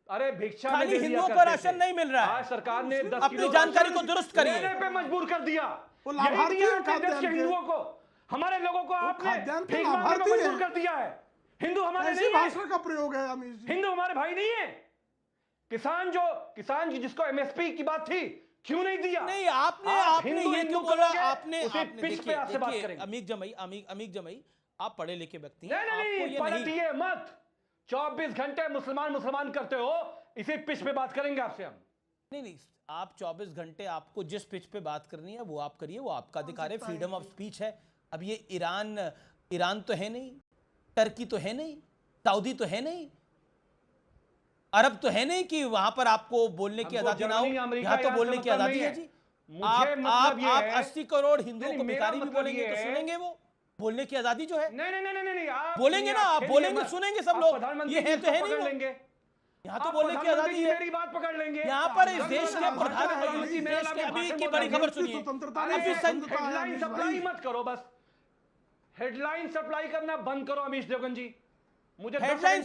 अरे भिक्षा में हिंदुओं को राशन नहीं मिल रहा है। आज सरकार ने 10 अपनी जानकारी को दुरुस्त करिए। लेने पे मजबूर कर दिया। वो लाभार्थी हैं खाद्यान्न के। हिंदुओं को, हमारे लोगों को आपने खाद्यान्न के भीख मांगने पे लाभार्थी मजबूर हैं। कर दिया है। हिंदू हमारे ऐसी नहीं भाषा है। का प्रयोग है अमीश जी। हिंदू हमारे भाई नहीं है। किसान जी जिसको एमएसपी की बात थी, क्यों नहीं दिया? नहीं, आपने ये क्यों बोला? आपने पिच पे आपसे बात करेंगे। अमीक जमाई, आप पढ़े लिखे व्यक्ति हैं, नहीं, पलटिए मत। 24 घंटे मुसलमान करते हो, इसी पिच पे बात करेंगे आपसे हम। नहीं, आप 24 घंटे आपको जिस पिच पे बात करनी है वो आप करिए, वो आपका अधिकार है, फ्रीडम ऑफ स्पीच है। अब ये ईरान तो है नहीं, टर्की तो है नहीं, सऊदी तो है नहीं, अरब तो है नहीं कि वहां पर आपको बोलने की आजादी ना हो। यहाँ तो बोलने की आजादी है जी। आप 80 करोड़ हिंदुओं को भिखारी भी बोलेंगे तो सुनेंगे वो? बोलने की आजादी जो है, नहीं, आप बोलेंगे ना, आप बोलेंगे सुनेंगे सब लोग। ये है तो है नहीं वो। यहाँ तो बोलने की आजादी है। मेरी बात पकड़ लेंगे। यहाँ पर इस देश के प्रधानमंत्री, देश के अभी की बड़ी खबर सुनिए। हेडलाइन सप्लाई मत करो, बस हेडलाइन सप्लाई करना बंद करो अमीश देवगन जी। मुझे हेडलाइन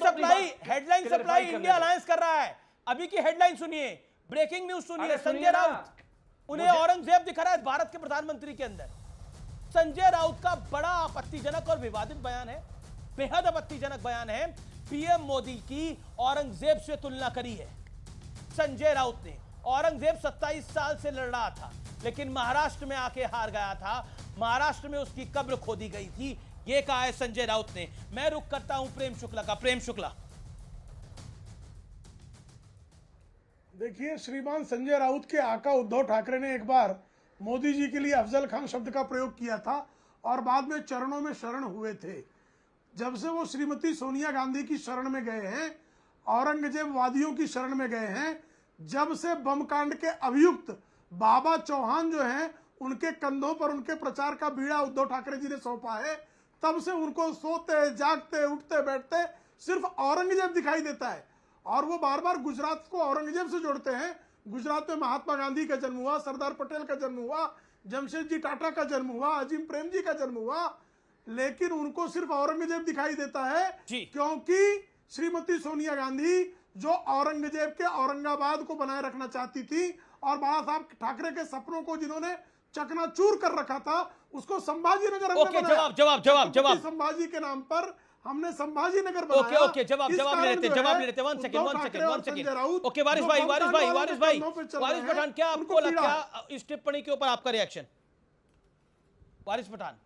सप्लाई इंडिया अलायंस कर रहा है। अभी की हेडलाइन सुनिए, ब्रेकिंग न्यूज सुनिए। संजय राउत, उन्हें औरंगजेब दिखा रहा है भारत के प्रधानमंत्री के अंदर। संजय राउत का बड़ा आपत्तिजनक और विवादित बयान है, बेहद आपत्तिजनक बयान है। पीएम मोदी की औरंगजेब से तुलना करी है संजय राउत ने। औरंगजेब 27 साल से लड़ रहा था, लेकिन महाराष्ट्र में आके हार गया था। महाराष्ट्र में उसकी कब्र खोदी गई थी, ये कहा है संजय राउत ने। मैं रुक करता हूं प्रेम शुक्ला का। प्रेम शुक्ला, देखिए, श्रीमान संजय राउत के आका उद्धव ठाकरे ने एक बार मोदी जी के लिए अफजल खान शब्द का प्रयोग किया था और बाद में चरणों में शरण हुए थे। जब से वो श्रीमती सोनिया गांधी की शरण में गए हैं, औरंगजेब वादियों की शरण में गए हैं, जब से बम कांड के अभियुक्त बाबा चौहान जो हैं उनके कंधों पर उनके प्रचार का बीड़ा उद्धव ठाकरे जी ने सौंपा है, तब से उनको सोते जागते उठते बैठते सिर्फ औरंगजेब दिखाई देता है। और वो बार बार गुजरात को औरंगजेब से जोड़ते हैं। गुजरात में महात्मा गांधी का जन्म हुआ, सरदार पटेल का जन्म हुआ, जमशेदजी टाटा का जन्म हुआ, अजीम प्रेम जी का जन्म हुआ, लेकिन उनको सिर्फ औरंगजेब दिखाई देता है क्योंकि श्रीमती सोनिया गांधी जो औरंगजेब के औरंगाबाद को बनाए रखना चाहती थी और बाबा साहब ठाकरे के सपनों को जिन्होंने चकनाचूर कर रखा था, उसको संभाजीनगर हमने बनाया। जवाब संभाजी के नाम पर हमने संभाजीनगर बनाया। जवाब ले लेते। One second. ओके, वारिस पठान, क्या आपको लगता है इस टिप्पणी के ऊपर आपका रिएक्शन? वारिस पठान,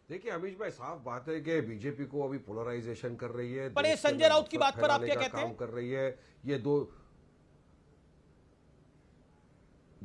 देखिए अमीश भाई, साफ बात है कि बीजेपी को अभी पोलराइजेशन कर रही है। पर ये संजय राउत की बात पर आप क्या कहते हैं? कर रही है ये दो।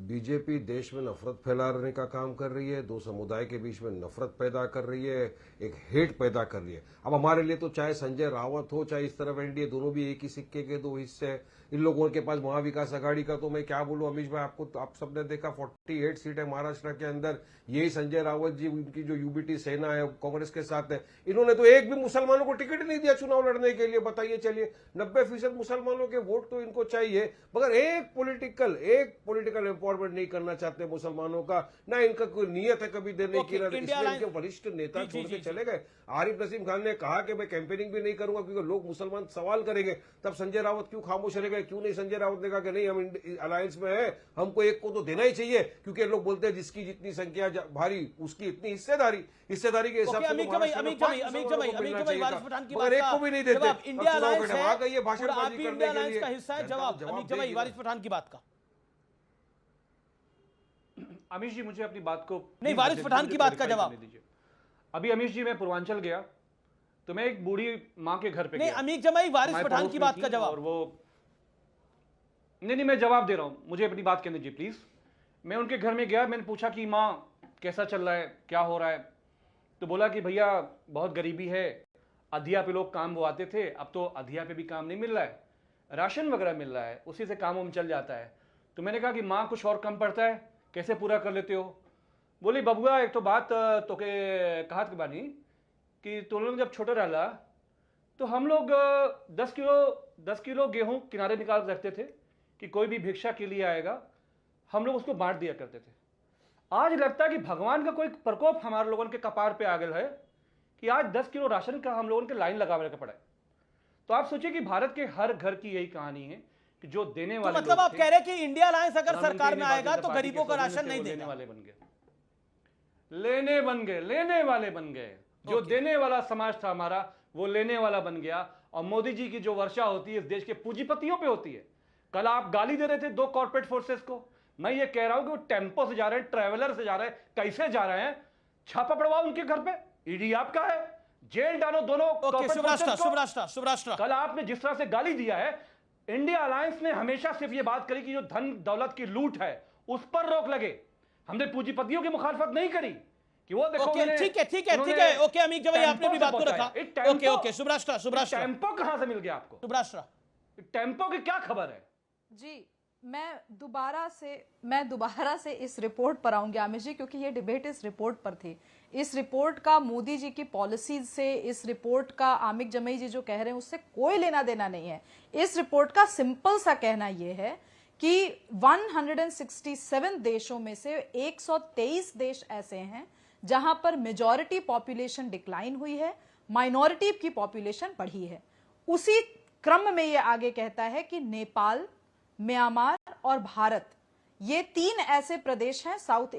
बीजेपी देश में नफरत फैलाने का काम कर रही है, दो समुदाय के बीच में नफरत पैदा कर रही है, एक हेट पैदा कर रही है। अब हमारे लिए तो चाहे संजय रावत हो चाहे इस तरफ एनडीए, दोनों भी एक ही सिक्के के दो हिस्से हैं। इन लोगों के पास महाविकास आघाड़ी का तो मैं क्या बोलूं अमीश भाई, आपको आप सबने देखा 48 सीट है महाराष्ट्र के अंदर। यही संजय रावत जी, उनकी जो यूबीटी सेना है कांग्रेस के साथ है, इन्होंने तो एक भी मुसलमानों को टिकट नहीं दिया चुनाव लड़ने के लिए। बताइए, चलिए 90% मुसलमानों के वोट तो इनको चाहिए, मगर एक पॉलिटिकल एम्पावरमेंट नहीं करना चाहते मुसलमानों का, ना इनका कोई नियत है कभी देने की। इनके वरिष्ठ नेता छोड़ के चले गए। आरिफ नसीम खान ने कहा कि मैं कैंपेनिंग भी नहीं करूंगा क्योंकि लोग मुसलमान सवाल करेंगे। तब संजय रावत क्यों खामोश रह गए? क्यों नहीं संजय रावत ने कहा कि नहीं, हम अलायंस में है, हमको एक को तो देना ही चाहिए, क्योंकि लोग बोलते हैं जिसकी जितनी संख्या भारी उसकी इतनी हिस्सेदारी के हिसाब से एक को भी नहीं देते। इंडिया अलायंस है, भाषणबाजी करने के लिए का हिस्सा है। जवाब अमीक जमाई, वारिस पठान की बात का। अमीश जी, मुझे अपनी बात को नहीं, वारिस पठान की बात का जवाब दीजिए। अभी अमीश जी मैं पूर्वांचल गया तो मैं एक बूढ़ी माँ के घर पे नहीं, गया। अमीक जमाई, वारिस पठान की बात का जवाब। और वो नहीं, मैं जवाब दे रहा हूं, मुझे अपनी बात कहने दीजिए प्लीज। मैं उनके घर में गया, मैंने पूछा कि माँ कैसा चल रहा है, क्या हो रहा है? तो बोला कि भैया बहुत गरीबी है, अधिया पे लोग काम वो आते थे, अब तो अधिया पे भी काम नहीं मिल रहा है, राशन वगैरह मिल रहा है, उसी से काम चल जाता है। तो मैंने कहा कि माँ कुछ और कम पड़ता है, कैसे पूरा कर लेते हो? बोली बबुआ एक तो बात तो के कहा के बानी कि तुम लोग जब छोटे रहला तो हम लोग 10 किलो गेहूं किनारे निकाल रखते थे कि कोई भी भिक्षा के लिए आएगा, हम लोग उसको बांट दिया करते थे। आज लगता है कि भगवान का कोई प्रकोप हमारे लोगों के कपार पे आ गया है कि आज 10 किलो राशन का हम लोगों के लाइन लगा के पड़ा है। तो आप सोचिए कि भारत के हर घर की यही कहानी है कि जो देने वाले, मतलब आप कह रहे हैं कि इंडिया अलायंस अगर सरकार में आएगा तो गरीबों का राशन नहीं देने वाले बन गए, लेने वाले बन गए। जो देने वाला समाज था हमारा, वो लेने वाला बन गया। और मोदी जी की जो वर्षा होती है इस देश के पूंजीपतियों पे होती है। कल आप गाली दे रहे थे 2 कॉर्पोरेट फोर्सेस को, मैं ये कह रहा हूं कि वो टेम्पो से जा रहे हैं, ट्रेवलर से जा रहे हैं, कैसे जा रहे हैं? छापा पड़वाओ उनके घर पे, ईडी आपका है, जेल डालो दोनों कॉर्पोरेट फोर्सेस को। कल आपने जिस तरह से गाली दिया है, इंडिया अलायंस ने हमेशा सिर्फ ये बात करी कि जो धन दौलत की लूट है उस पर रोक लगे। हमने पूंजीपतियों की मुखालफत नहीं करी कि वो देखो। ठीक है। ओके अमीक जब आपने भी बात को रखा। ओके सुब्राष्ट्रा टेम्पो कहां से मिल गया आपको? सुब्राष्ट्रा, टेम्पो की क्या खबर है? जी, मैं दोबारा से इस रिपोर्ट पर आऊंगी आमिर जी, क्योंकि ये डिबेट इस रिपोर्ट पर थी। इस रिपोर्ट का मोदी जी की पॉलिसीज से, इस रिपोर्ट का आमिर जमई जी जो कह रहे हैं उससे कोई लेना देना नहीं है। इस रिपोर्ट का सिंपल सा कहना यह है कि 167 देशों में से 123 देश ऐसे हैं जहां पर मेजॉरिटी पॉपुलेशन डिक्लाइन हुई है, माइनॉरिटी की पॉपुलेशन बढ़ी है। उसी क्रम में यह आगे कहता है कि नेपाल, म्यांमार और भारत, ये 3 ऐसे प्रदेश हैं साउथ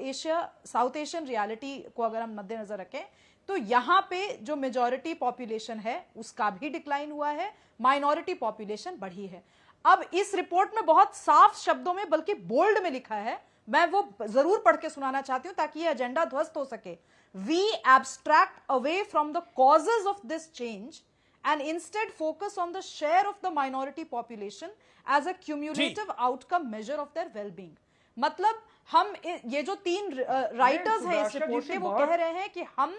एशियन रियलिटी को अगर हम मद्देनजर रखें तो यहां पे जो मेजॉरिटी पॉपुलेशन है उसका भी डिक्लाइन हुआ है, माइनॉरिटी पॉपुलेशन बढ़ी है। अब इस रिपोर्ट में बहुत साफ शब्दों में, बल्कि बोल्ड में लिखा है, मैं वो जरूर पढ़ के सुनाना चाहती हूं ताकि ये एजेंडा ध्वस्त हो सके। We abstract away from the causes of this change and instead focus on the share of the minority population as a cumulative outcome measure of their well-being। मतलब हम ये जो 3 राइटर्स हैं इस रिपोर्ट के, वो कह रहे हैं कि हम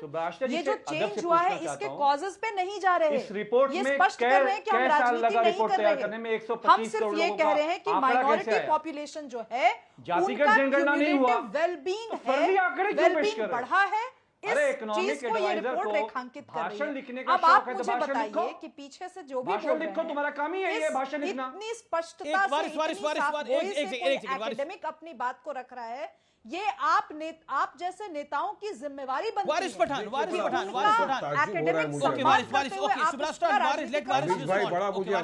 ये जो चेंज हुआ है इसके कॉजेस पे नहीं जा रहे हैं। इस रिपोर्ट ये में स्पष्ट कर रहे हैं कि हम राजनीति नहीं कर रहे हैं। हम सिर्फ ये कह रहे हैं कि माइनॉरिटी पॉपुलेशन जो है उनका क्यूमुलेटिव वेलबींग है, वेलबींग बढ़ा है। इस चीज को ये रिपोर्ट रेखांकित कर रही है। अब आप मुझे बताइए कि पीछे से जो भी बोल रहे हैं, तुम्हारा काम ही है ये भाषण लिखना। इतनी स्पष्टता से एकेडमिक अपनी बात को रख रहा है, ये आप जैसे नेताओं की जिम्मेवारी बनती है। वारिस पठान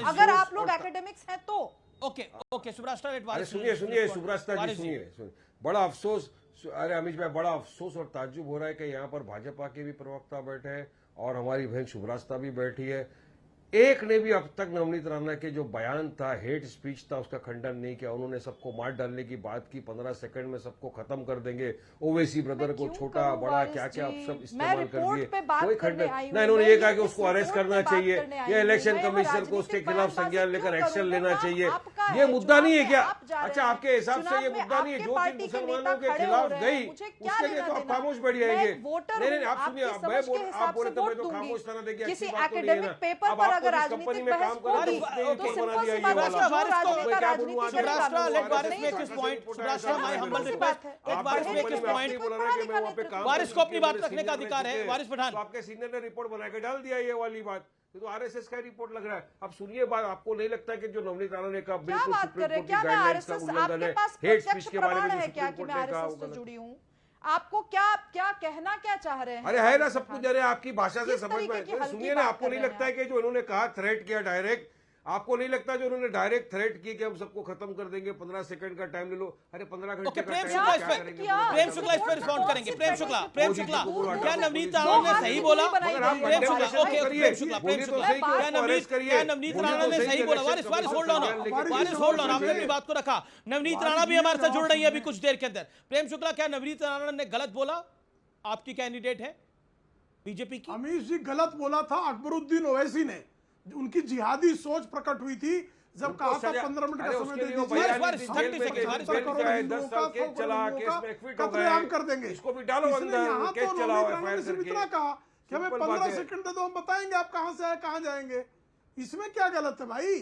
अगर आप लोग एकेडमिक्स हैं तो ओके सुब्राष्ट्रा, सुनिए सुब्राष्ट्रा जी, सुनिए। बड़ा अफसोस, अरे अमीश भाई, बड़ा अफसोस और ताज्जुब हो रहा है कि यहाँ पर भाजपा के भी प्रवक्ता बैठे हैं और हमारी बहन सुब्राष्ट्रा भी बैठी है। एक ने भी अब तक नवनीत राणा के जो बयान था, हेट स्पीच था, उसका खंडन नहीं किया। उन्होंने सबको मार डालने की बात की, 15 सेकंड में सबको खत्म कर देंगे, ओवैसी ब्रदर को छोटा बड़ा क्या क्या सब इस्तेमाल कर दिए, कोई खंडन नहीं। इन्होंने ये कहा कि उसको अरेस्ट करना चाहिए या इलेक्शन कमिश्नर को उसके खिलाफ संज्ञान लेकर एक्शन लेना चाहिए। ये मुद्दा नहीं है क्या? अच्छा, आपके हिसाब से ये मुद्दा नहीं है? जो चीज मुसलमानों के खिलाफ गई उसके लिए तो आप खामोश बैठ जाएंगे। नहीं, आप सुनिए, आप बोले तो मैं तो खामोश था ना। देखिए, किसी एकेडमिक पेपर पर अगर राजनीतिक बहस होगी तो सिंपल सी बात है, जो राजनेता राजनीति करे। वारिस को अपनी बात रखने का अधिकार है। वारिस पठान, आपके सीनियर ने रिपोर्ट बना के डाल दिया ये वाली बात, तो आरएसएस का रिपोर्ट लग रहा है। अब सुनिए बात, आपको नहीं लगता कि जो नवनीत राणा ने कहा बिल्कुल सुप्रीम कोर्ट की गाइडलाइंस का उल्लंघन है, हेट स्पीच के बारे में जो सुप्रीम कोर्ट ने कहा जुड़ी हूं, आपको क्या कहना क्या चाह रहे हैं? अरे है ना सब कुछ, अरे आपकी भाषा से समझ में। सुनिए ना, आपको नहीं लगता है कि जो इन्होंने कहा, थ्रेट किया डायरेक्ट, आपको नहीं लगता जो उन्होंने डायरेक्ट थ्रेट की कि हम सबको खत्म कर देंगे, 15 सेकंड का टाइम ले लो? अरे 15 घंटे का प्रेम शुक्ला इस पर रिस्पॉन्ड करेंगे। प्रेम शुक्ला, क्या नवनीत राणा ने सही बोला? प्रेम शुक्ला, क्या नवनीत राणा ने सही बोला? वारिस होल्ड ऑन, आपने अपनी बात को रखा। नवनीत राणा भी हमारे साथ जुड़ रही है अभी कुछ देर के अंदर। प्रेम शुक्ला, क्या नवनीत राणा ने गलत बोला? आपकी कैंडिडेट है बीजेपी की। अमीश जी गलत बोला था अकबरुद्दीन ओवैसी ने, उनकी जिहादी सोच प्रकट हुई थी जब कहा था 15 मिनट का समय दे दीजिए, 10 साल केस चला, केस में एक्विट हो गए, कत्लेआम कर देंगे। इसको भी डालो अंदर, केस चलाओ, एफआईआर करके। इतना कहा कि हमें 15 सेकंड दे दो, हम बताएंगे आप कहां से आए कहां जाएंगे। इसमें क्या गलत है भाई?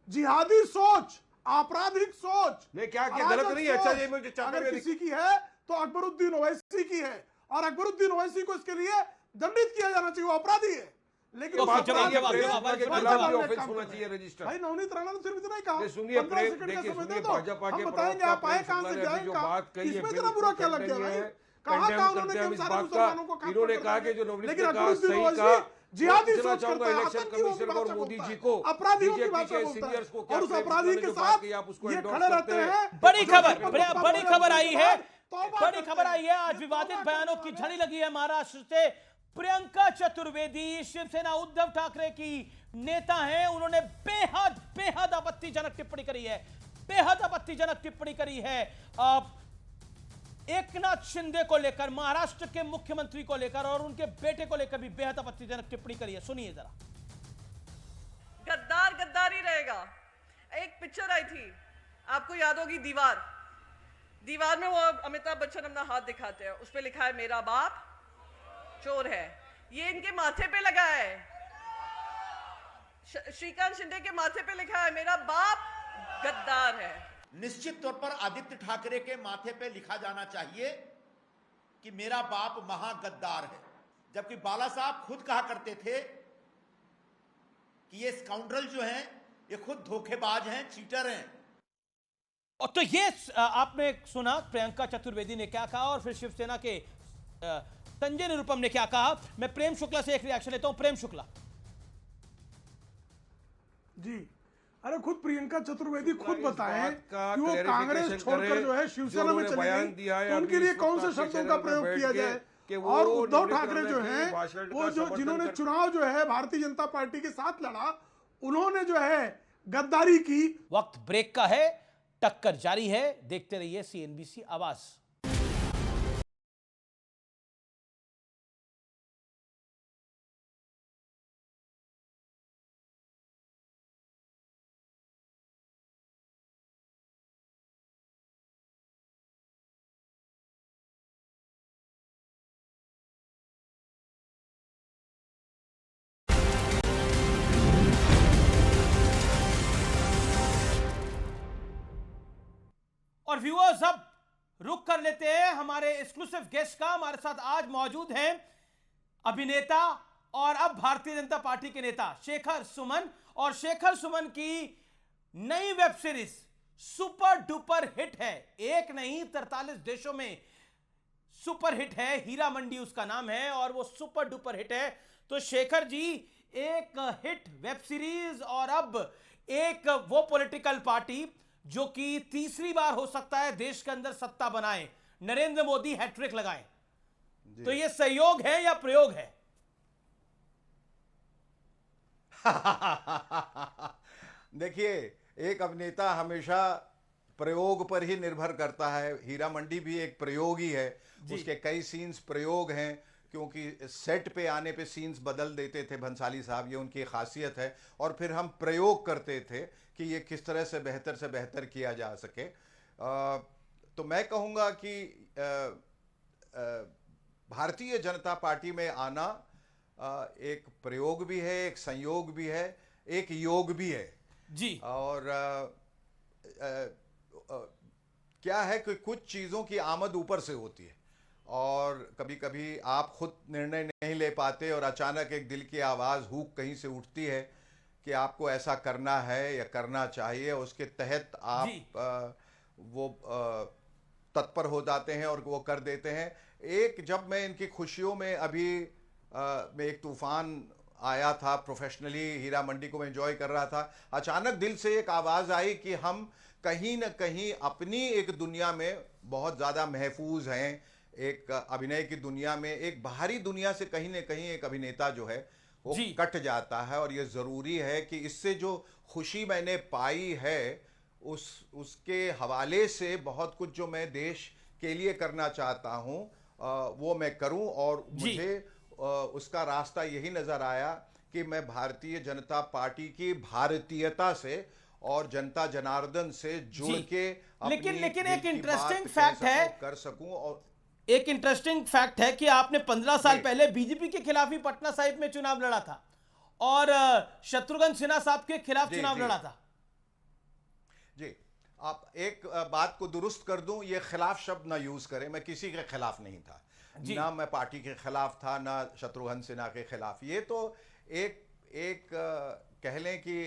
जिहादी सोच, आपराधिक सोच नहीं, क्या गलत नहीं है? अच्छा, ये मुझे अगर किसी की है तो अकबरुद्दीन ओवैसी की है, और अकबरुद्दीन ओवैसी को इसके लिए दंडित किया जाना चाहिए, वो अपराधी है। लेकिन भाई नवनीत राणा ने सिर्फ इतना ही कहा, सुनिए, भाजपा के बताएंगे आप आए कहां से जाएंगे, इसमें इतना बुरा क्या लग गया भाई? कंडेम करते हैं हम इस बात का। इन्होंने कहा कि जो नवनीत ने कहा सही कहा। जिहादी पूछना सोच चाहूंगा करता है, इलेक्शन आतंकियों की कमीशन और भाषा मोदी बोलता जी है, को, अपराधियों की बीजेपी भाषा के बोलता है, सीनियर्स को क्या और उस प्रेम अपराधी करने के जो बात साथ कही, आप उसको ये endorse खड़े करते रहते हैं। हैं। बड़ी जो खबर शपथ बड़ी पत्र खबर आई है, तौबा बड़ी करते खबर हैं। आई है। आज ये विवादित तौबा बयानों करते की हैं। झड़ी लगी है महाराष्ट्र से। प्रियंका चतुर्वेदी शिवसेना उद्धव ठाकरे की नेता हैं, उन्होंने बेहद बेहद आपत्तिजनक टिप्पणी करी है, बेहद आपत्तिजनक टिप्पणी करी है एकनाथ शिंदे को लेकर, महाराष्ट्र के मुख्यमंत्री को लेकर और उनके बेटे को लेकर भी बेहद आपत्तिजनक टिप्पणी करी है। सुनिए जरा। गद्दार गद्दार ही रहेगा। एक पिक्चर आई थी, आपको याद होगी, दीवार। दीवार में वो अमिताभ बच्चन अपना हाथ दिखाते हैं, उस पे लिखा है मेरा बाप चोर है। ये इनके माथे पे लगा है, श्रीकांत शिंदे के माथे पे लिखा है मेरा बाप गद्दार है। निश्चित तौर पर आदित्य ठाकरे के माथे पे लिखा जाना चाहिए कि मेरा बाप महागद्दार है, जबकि बाला साहब खुद कहा करते थे कि ये स्काउंड्रल जो हैं ये खुद धोखेबाज हैं, चीटर हैं। और तो ये आपने सुना प्रियंका चतुर्वेदी ने क्या कहा और फिर शिवसेना के संजय निरुपम ने क्या कहा। मैं प्रेम शुक्ला से एक रिएक्शन लेता हूं। प्रेम शुक्ला जी, अरे खुद प्रियंका चतुर्वेदी खुद बताएं का कि वो कांग्रेस छोड़कर जो है शिवसेना में चले गई, तो उनके लिए कौन से शब्दों का प्रयोग किया जाए। और उद्धव ठाकरे जो है वो जो जिन्होंने चुनाव जो है भारतीय जनता पार्टी के साथ लड़ा, उन्होंने जो है गद्दारी की। वक्त ब्रेक का है, टक्कर जारी है, देखते रहिए CNBC आवाज। और व्यूअर्स अब रुक कर लेते हैं हमारे एक्सक्लूसिव गेस्ट का। हमारे साथ आज मौजूद हैं अभिनेता और अब भारतीय जनता पार्टी के नेता शेखर सुमन, और शेखर सुमन की नई web series super duper hit है, एक नहीं 43 देशों में सुपर हिट है, हीरा मंडी उसका नाम है और वो सुपर डुपर हिट है। तो शेखर जी, एक हिट वेब सीरीज और अब एक वो पॉलिटिकल पार्टी जो कि तीसरी बार हो सकता है देश के अंदर सत्ता बनाए, नरेंद्र मोदी हैट्रिक लगाए, तो ये सहयोग है या प्रयोग है? देखिए, एक अभिनेता हमेशा प्रयोग पर ही निर्भर करता है। हीरा मंडी भी एक प्रयोग ही है, उसके कई सीन्स प्रयोग हैं, क्योंकि सेट पे आने पे सीन्स बदल देते थे भंसाली साहब, ये उनकी खासियत है। और फिर हम प्रयोग करते थे कि ये किस तरह से बेहतर किया जा सके। तो मैं कहूँगा कि भारतीय जनता पार्टी में आना एक प्रयोग भी है, एक संयोग भी है, एक योग भी है जी। और क्या है कि कुछ चीज़ों की आमद ऊपर से होती है और कभी कभी आप खुद निर्णय नहीं ले पाते और अचानक एक दिल की आवाज़ हुक कहीं से उठती है कि आपको ऐसा करना है या करना चाहिए, उसके तहत आप वो तत्पर हो जाते हैं और वो कर देते हैं। एक जब मैं इनकी खुशियों में अभी में एक तूफान आया था, प्रोफेशनली हीरा मंडी को मैं एंजॉय कर रहा था, अचानक दिल से एक आवाज़ आई कि हम कहीं न कहीं अपनी एक दुनिया में बहुत ज़्यादा महफूज हैं, एक अभिनय की दुनिया में, एक बाहरी दुनिया से कहीं न कहीं एक अभिनेता जो है वो कट जाता है। और ये ज़रूरी है कि इससे जो खुशी मैंने पाई है उसके हवाले से बहुत कुछ जो मैं देश के लिए करना चाहता हूँ वो मैं करूँ। और मुझे उसका रास्ता यही नज़र आया कि मैं भारतीय जनता पार्टी की भारतीयता से और जनता जनार्दन से जुड़ के लेकिन एक इंटरेस्टिंग फैक्ट है कर सकूं। और एक इंटरेस्टिंग फैक्ट है कि आपने 15 साल पहले बीजेपी के खिलाफ ही पटना साहिब में चुनाव लड़ा था और शत्रुघ्न सिन्हा साहब के खिलाफ चुनाव लड़ा था। जी, आप एक बात को दुरुस्त कर दूं, ये खिलाफ शब्द ना यूज करें, मैं किसी के खिलाफ नहीं था, ना मैं पार्टी के खिलाफ था, ना शत्रुघ्न सिन्हा के खिलाफ। ये तो एक कह लें कि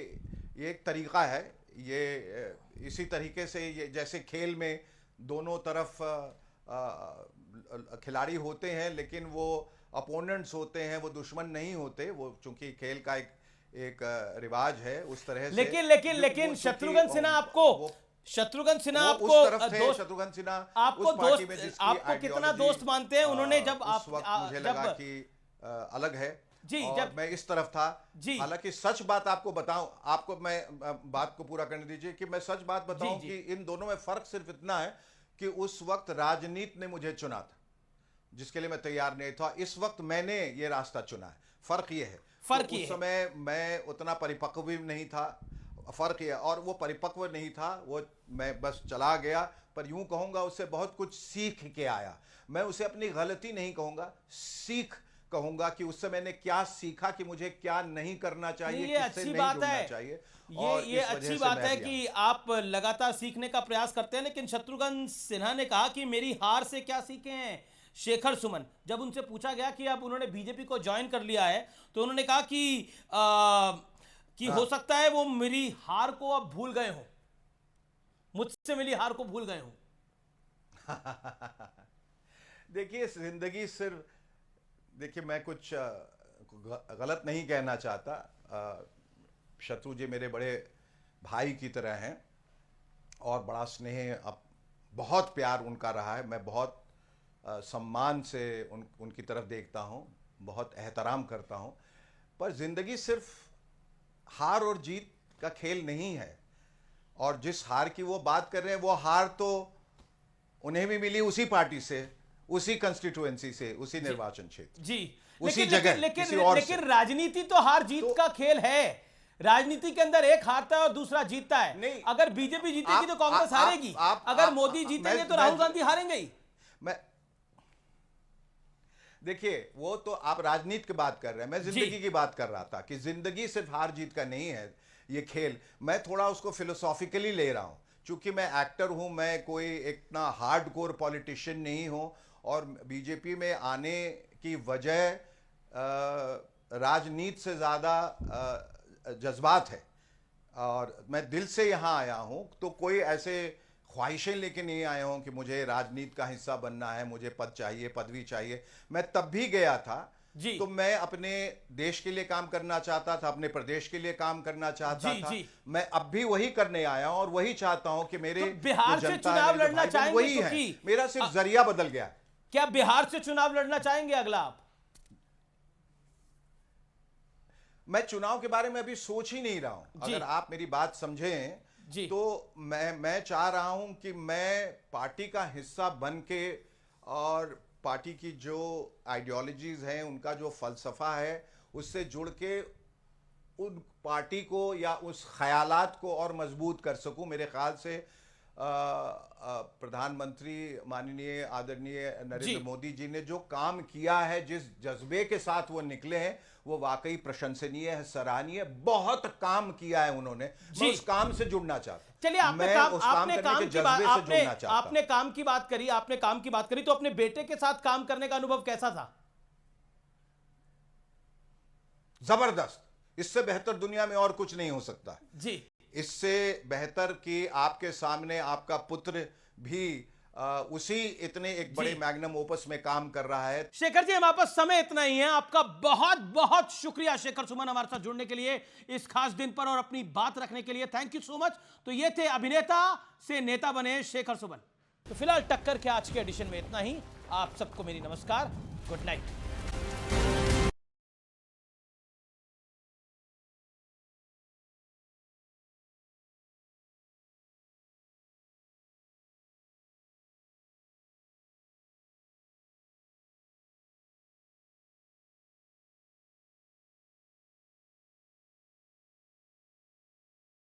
ये एक तरीका है, ये इसी तरीके से ये जैसे खेल में दोनों तरफ खिलाड़ी होते हैं, लेकिन वो अपोनेंट्स होते हैं, वो दुश्मन नहीं होते। वो चूंकि खेल का एक रिवाज है उस तरह से। लेकिन शत्रुघ्न सिन्हा आपको शत्रुघ्न सिन्हा आपको शत्रुघ्न सिन्हा आपको दोस्त, आपको कितना दोस्त मानते हैं? उन्होंने जब उस वक्त मुझे लगा कि अलग है जी, और जब मैं इस तरफ था जी, हालांकि सच बात आपको बताऊं, आपको मैं बात को पूरा करने दीजिए कि मैं सच बात बताऊं कि इन दोनों में फर्क सिर्फ इतना है कि उस वक्त राजनीति ने मुझे चुना था, जिसके लिए मैं तैयार नहीं था। इस वक्त मैंने ये रास्ता चुना है। फर्क ये है, उस समय मैं उतना परिपक्व भी नहीं था, फर्क ये, और वो परिपक्व नहीं था, वो मैं बस चला गया, पर यूं कहूंगा उससे बहुत कुछ सीख के आया। मैं उसे अपनी गलती नहीं कहूंगा, सीख कहूंगा कि उससे मैंने क्या सीखा कि मुझे क्या नहीं करना चाहिए, ये अच्छी बात है, चाहिए। ये अच्छी बात है कि आप लगातार सीखने का प्रयास करते हैं। लेकिन शत्रुघ्न सिन्हा ने कहा कि मेरी हार से क्या सीखे हैं शेखर सुमन। जब उनसे पूछा गया कि अब उन्होंने बीजेपी को ज्वाइन कर लिया है, तो उन्होंने कहा कि हो सकता है वो मेरी हार को अब भूल गए हो, मुझसे मिली हार को भूल गए हो। देखिए, जिंदगी सिर्फ, देखिए मैं कुछ गलत नहीं कहना चाहता। शत्रु जी मेरे बड़े भाई की तरह हैं और बड़ा स्नेह, अब बहुत प्यार उनका रहा है। मैं बहुत सम्मान से उनकी तरफ देखता हूं, बहुत एहतराम करता हूं। पर जिंदगी सिर्फ हार और जीत का खेल नहीं है, और जिस हार की वो बात कर रहे हैं, वो हार तो उन्हें भी मिली उसी पार्टी से, उसी कंस्टिट्यूएंसी से, उसी निर्वाचन क्षेत्र जी, उसी जगह। लेकिन राजनीति तो हार जीत का खेल है। राजनीति के अंदर एक हारता है और दूसरा जीतता है। नहीं, अगर बीजेपी जीतेगी तो कांग्रेस हारेगी, अगर मोदी जीतेंगे तो राहुल गांधी हारेंगे ही। मैं देखिए, वो तो आप राजनीति की बात कर रहे हैं, मैं जिंदगी की बात कर रहा था कि जिंदगी सिर्फ हार जीत का नहीं है ये खेल। मैं थोड़ा उसको फिलोसॉफिकली ले रहा हूं, चूंकि मैं एक्टर हूं, मैं कोई इतना हार्डकोर पॉलिटिशियन नहीं हूं। और बीजेपी में आने की वजह राजनीति से ज़्यादा जज्बात है, और मैं दिल से यहाँ आया हूँ। तो कोई ऐसे ख्वाहिशें लेके नहीं आया हूँ कि मुझे राजनीति का हिस्सा बनना है, मुझे पद चाहिए, पदवी चाहिए। मैं तब भी गया था तो मैं अपने देश के लिए काम करना चाहता था, अपने प्रदेश के लिए काम करना चाहता था। मैं अब भी वही करने आया हूँ और वही चाहता हूँ कि मेरे बिहार से चुनाव लड़ना चाहेंगे, वही है, मेरा सिर्फ जरिया बदल गया। क्या बिहार से चुनाव लड़ना चाहेंगे अगला आप? मैं चुनाव के बारे में अभी सोच ही नहीं रहा हूं। अगर आप मेरी बात समझें तो मैं चाह रहा हूं कि मैं पार्टी का हिस्सा बन के, और पार्टी की जो आइडियोलॉजीज हैं, उनका जो फलसफा है, उससे जुड़ के उन पार्टी को या उस ख्यालात को और मजबूत कर सकूं। मेरे ख्याल से प्रधानमंत्री माननीय आदरणीय नरेंद्र मोदी जी ने जो काम किया है, जिस जज्बे के साथ वो निकले हैं, वो वाकई प्रशंसनीय है, सराहनीय है। बहुत काम किया है उन्होंने। मैं उस काम से जुड़ना चाहता। चलिए, आपने काम की बात करी, तो अपने बेटे के साथ काम करने का अनुभव कैसा था? जबरदस्त। इससे बेहतर दुनिया में और कुछ नहीं हो सकता जी। इससे बेहतर कि आपके सामने आपका पुत्र भी उसी इतने एक बड़े मैग्नम ओपस में काम कर रहा है। शेखर जी, हमारे पास समय इतना ही है। आपका बहुत बहुत शुक्रिया शेखर सुमन, हमारे साथ जुड़ने के लिए इस खास दिन पर और अपनी बात रखने के लिए। Thank you so much. तो ये थे अभिनेता से नेता बने शेखर सुमन। तो फिलहाल टक्कर के आज के एडिशन में इतना ही। आप सबको मेरी नमस्कार, गुड नाइट।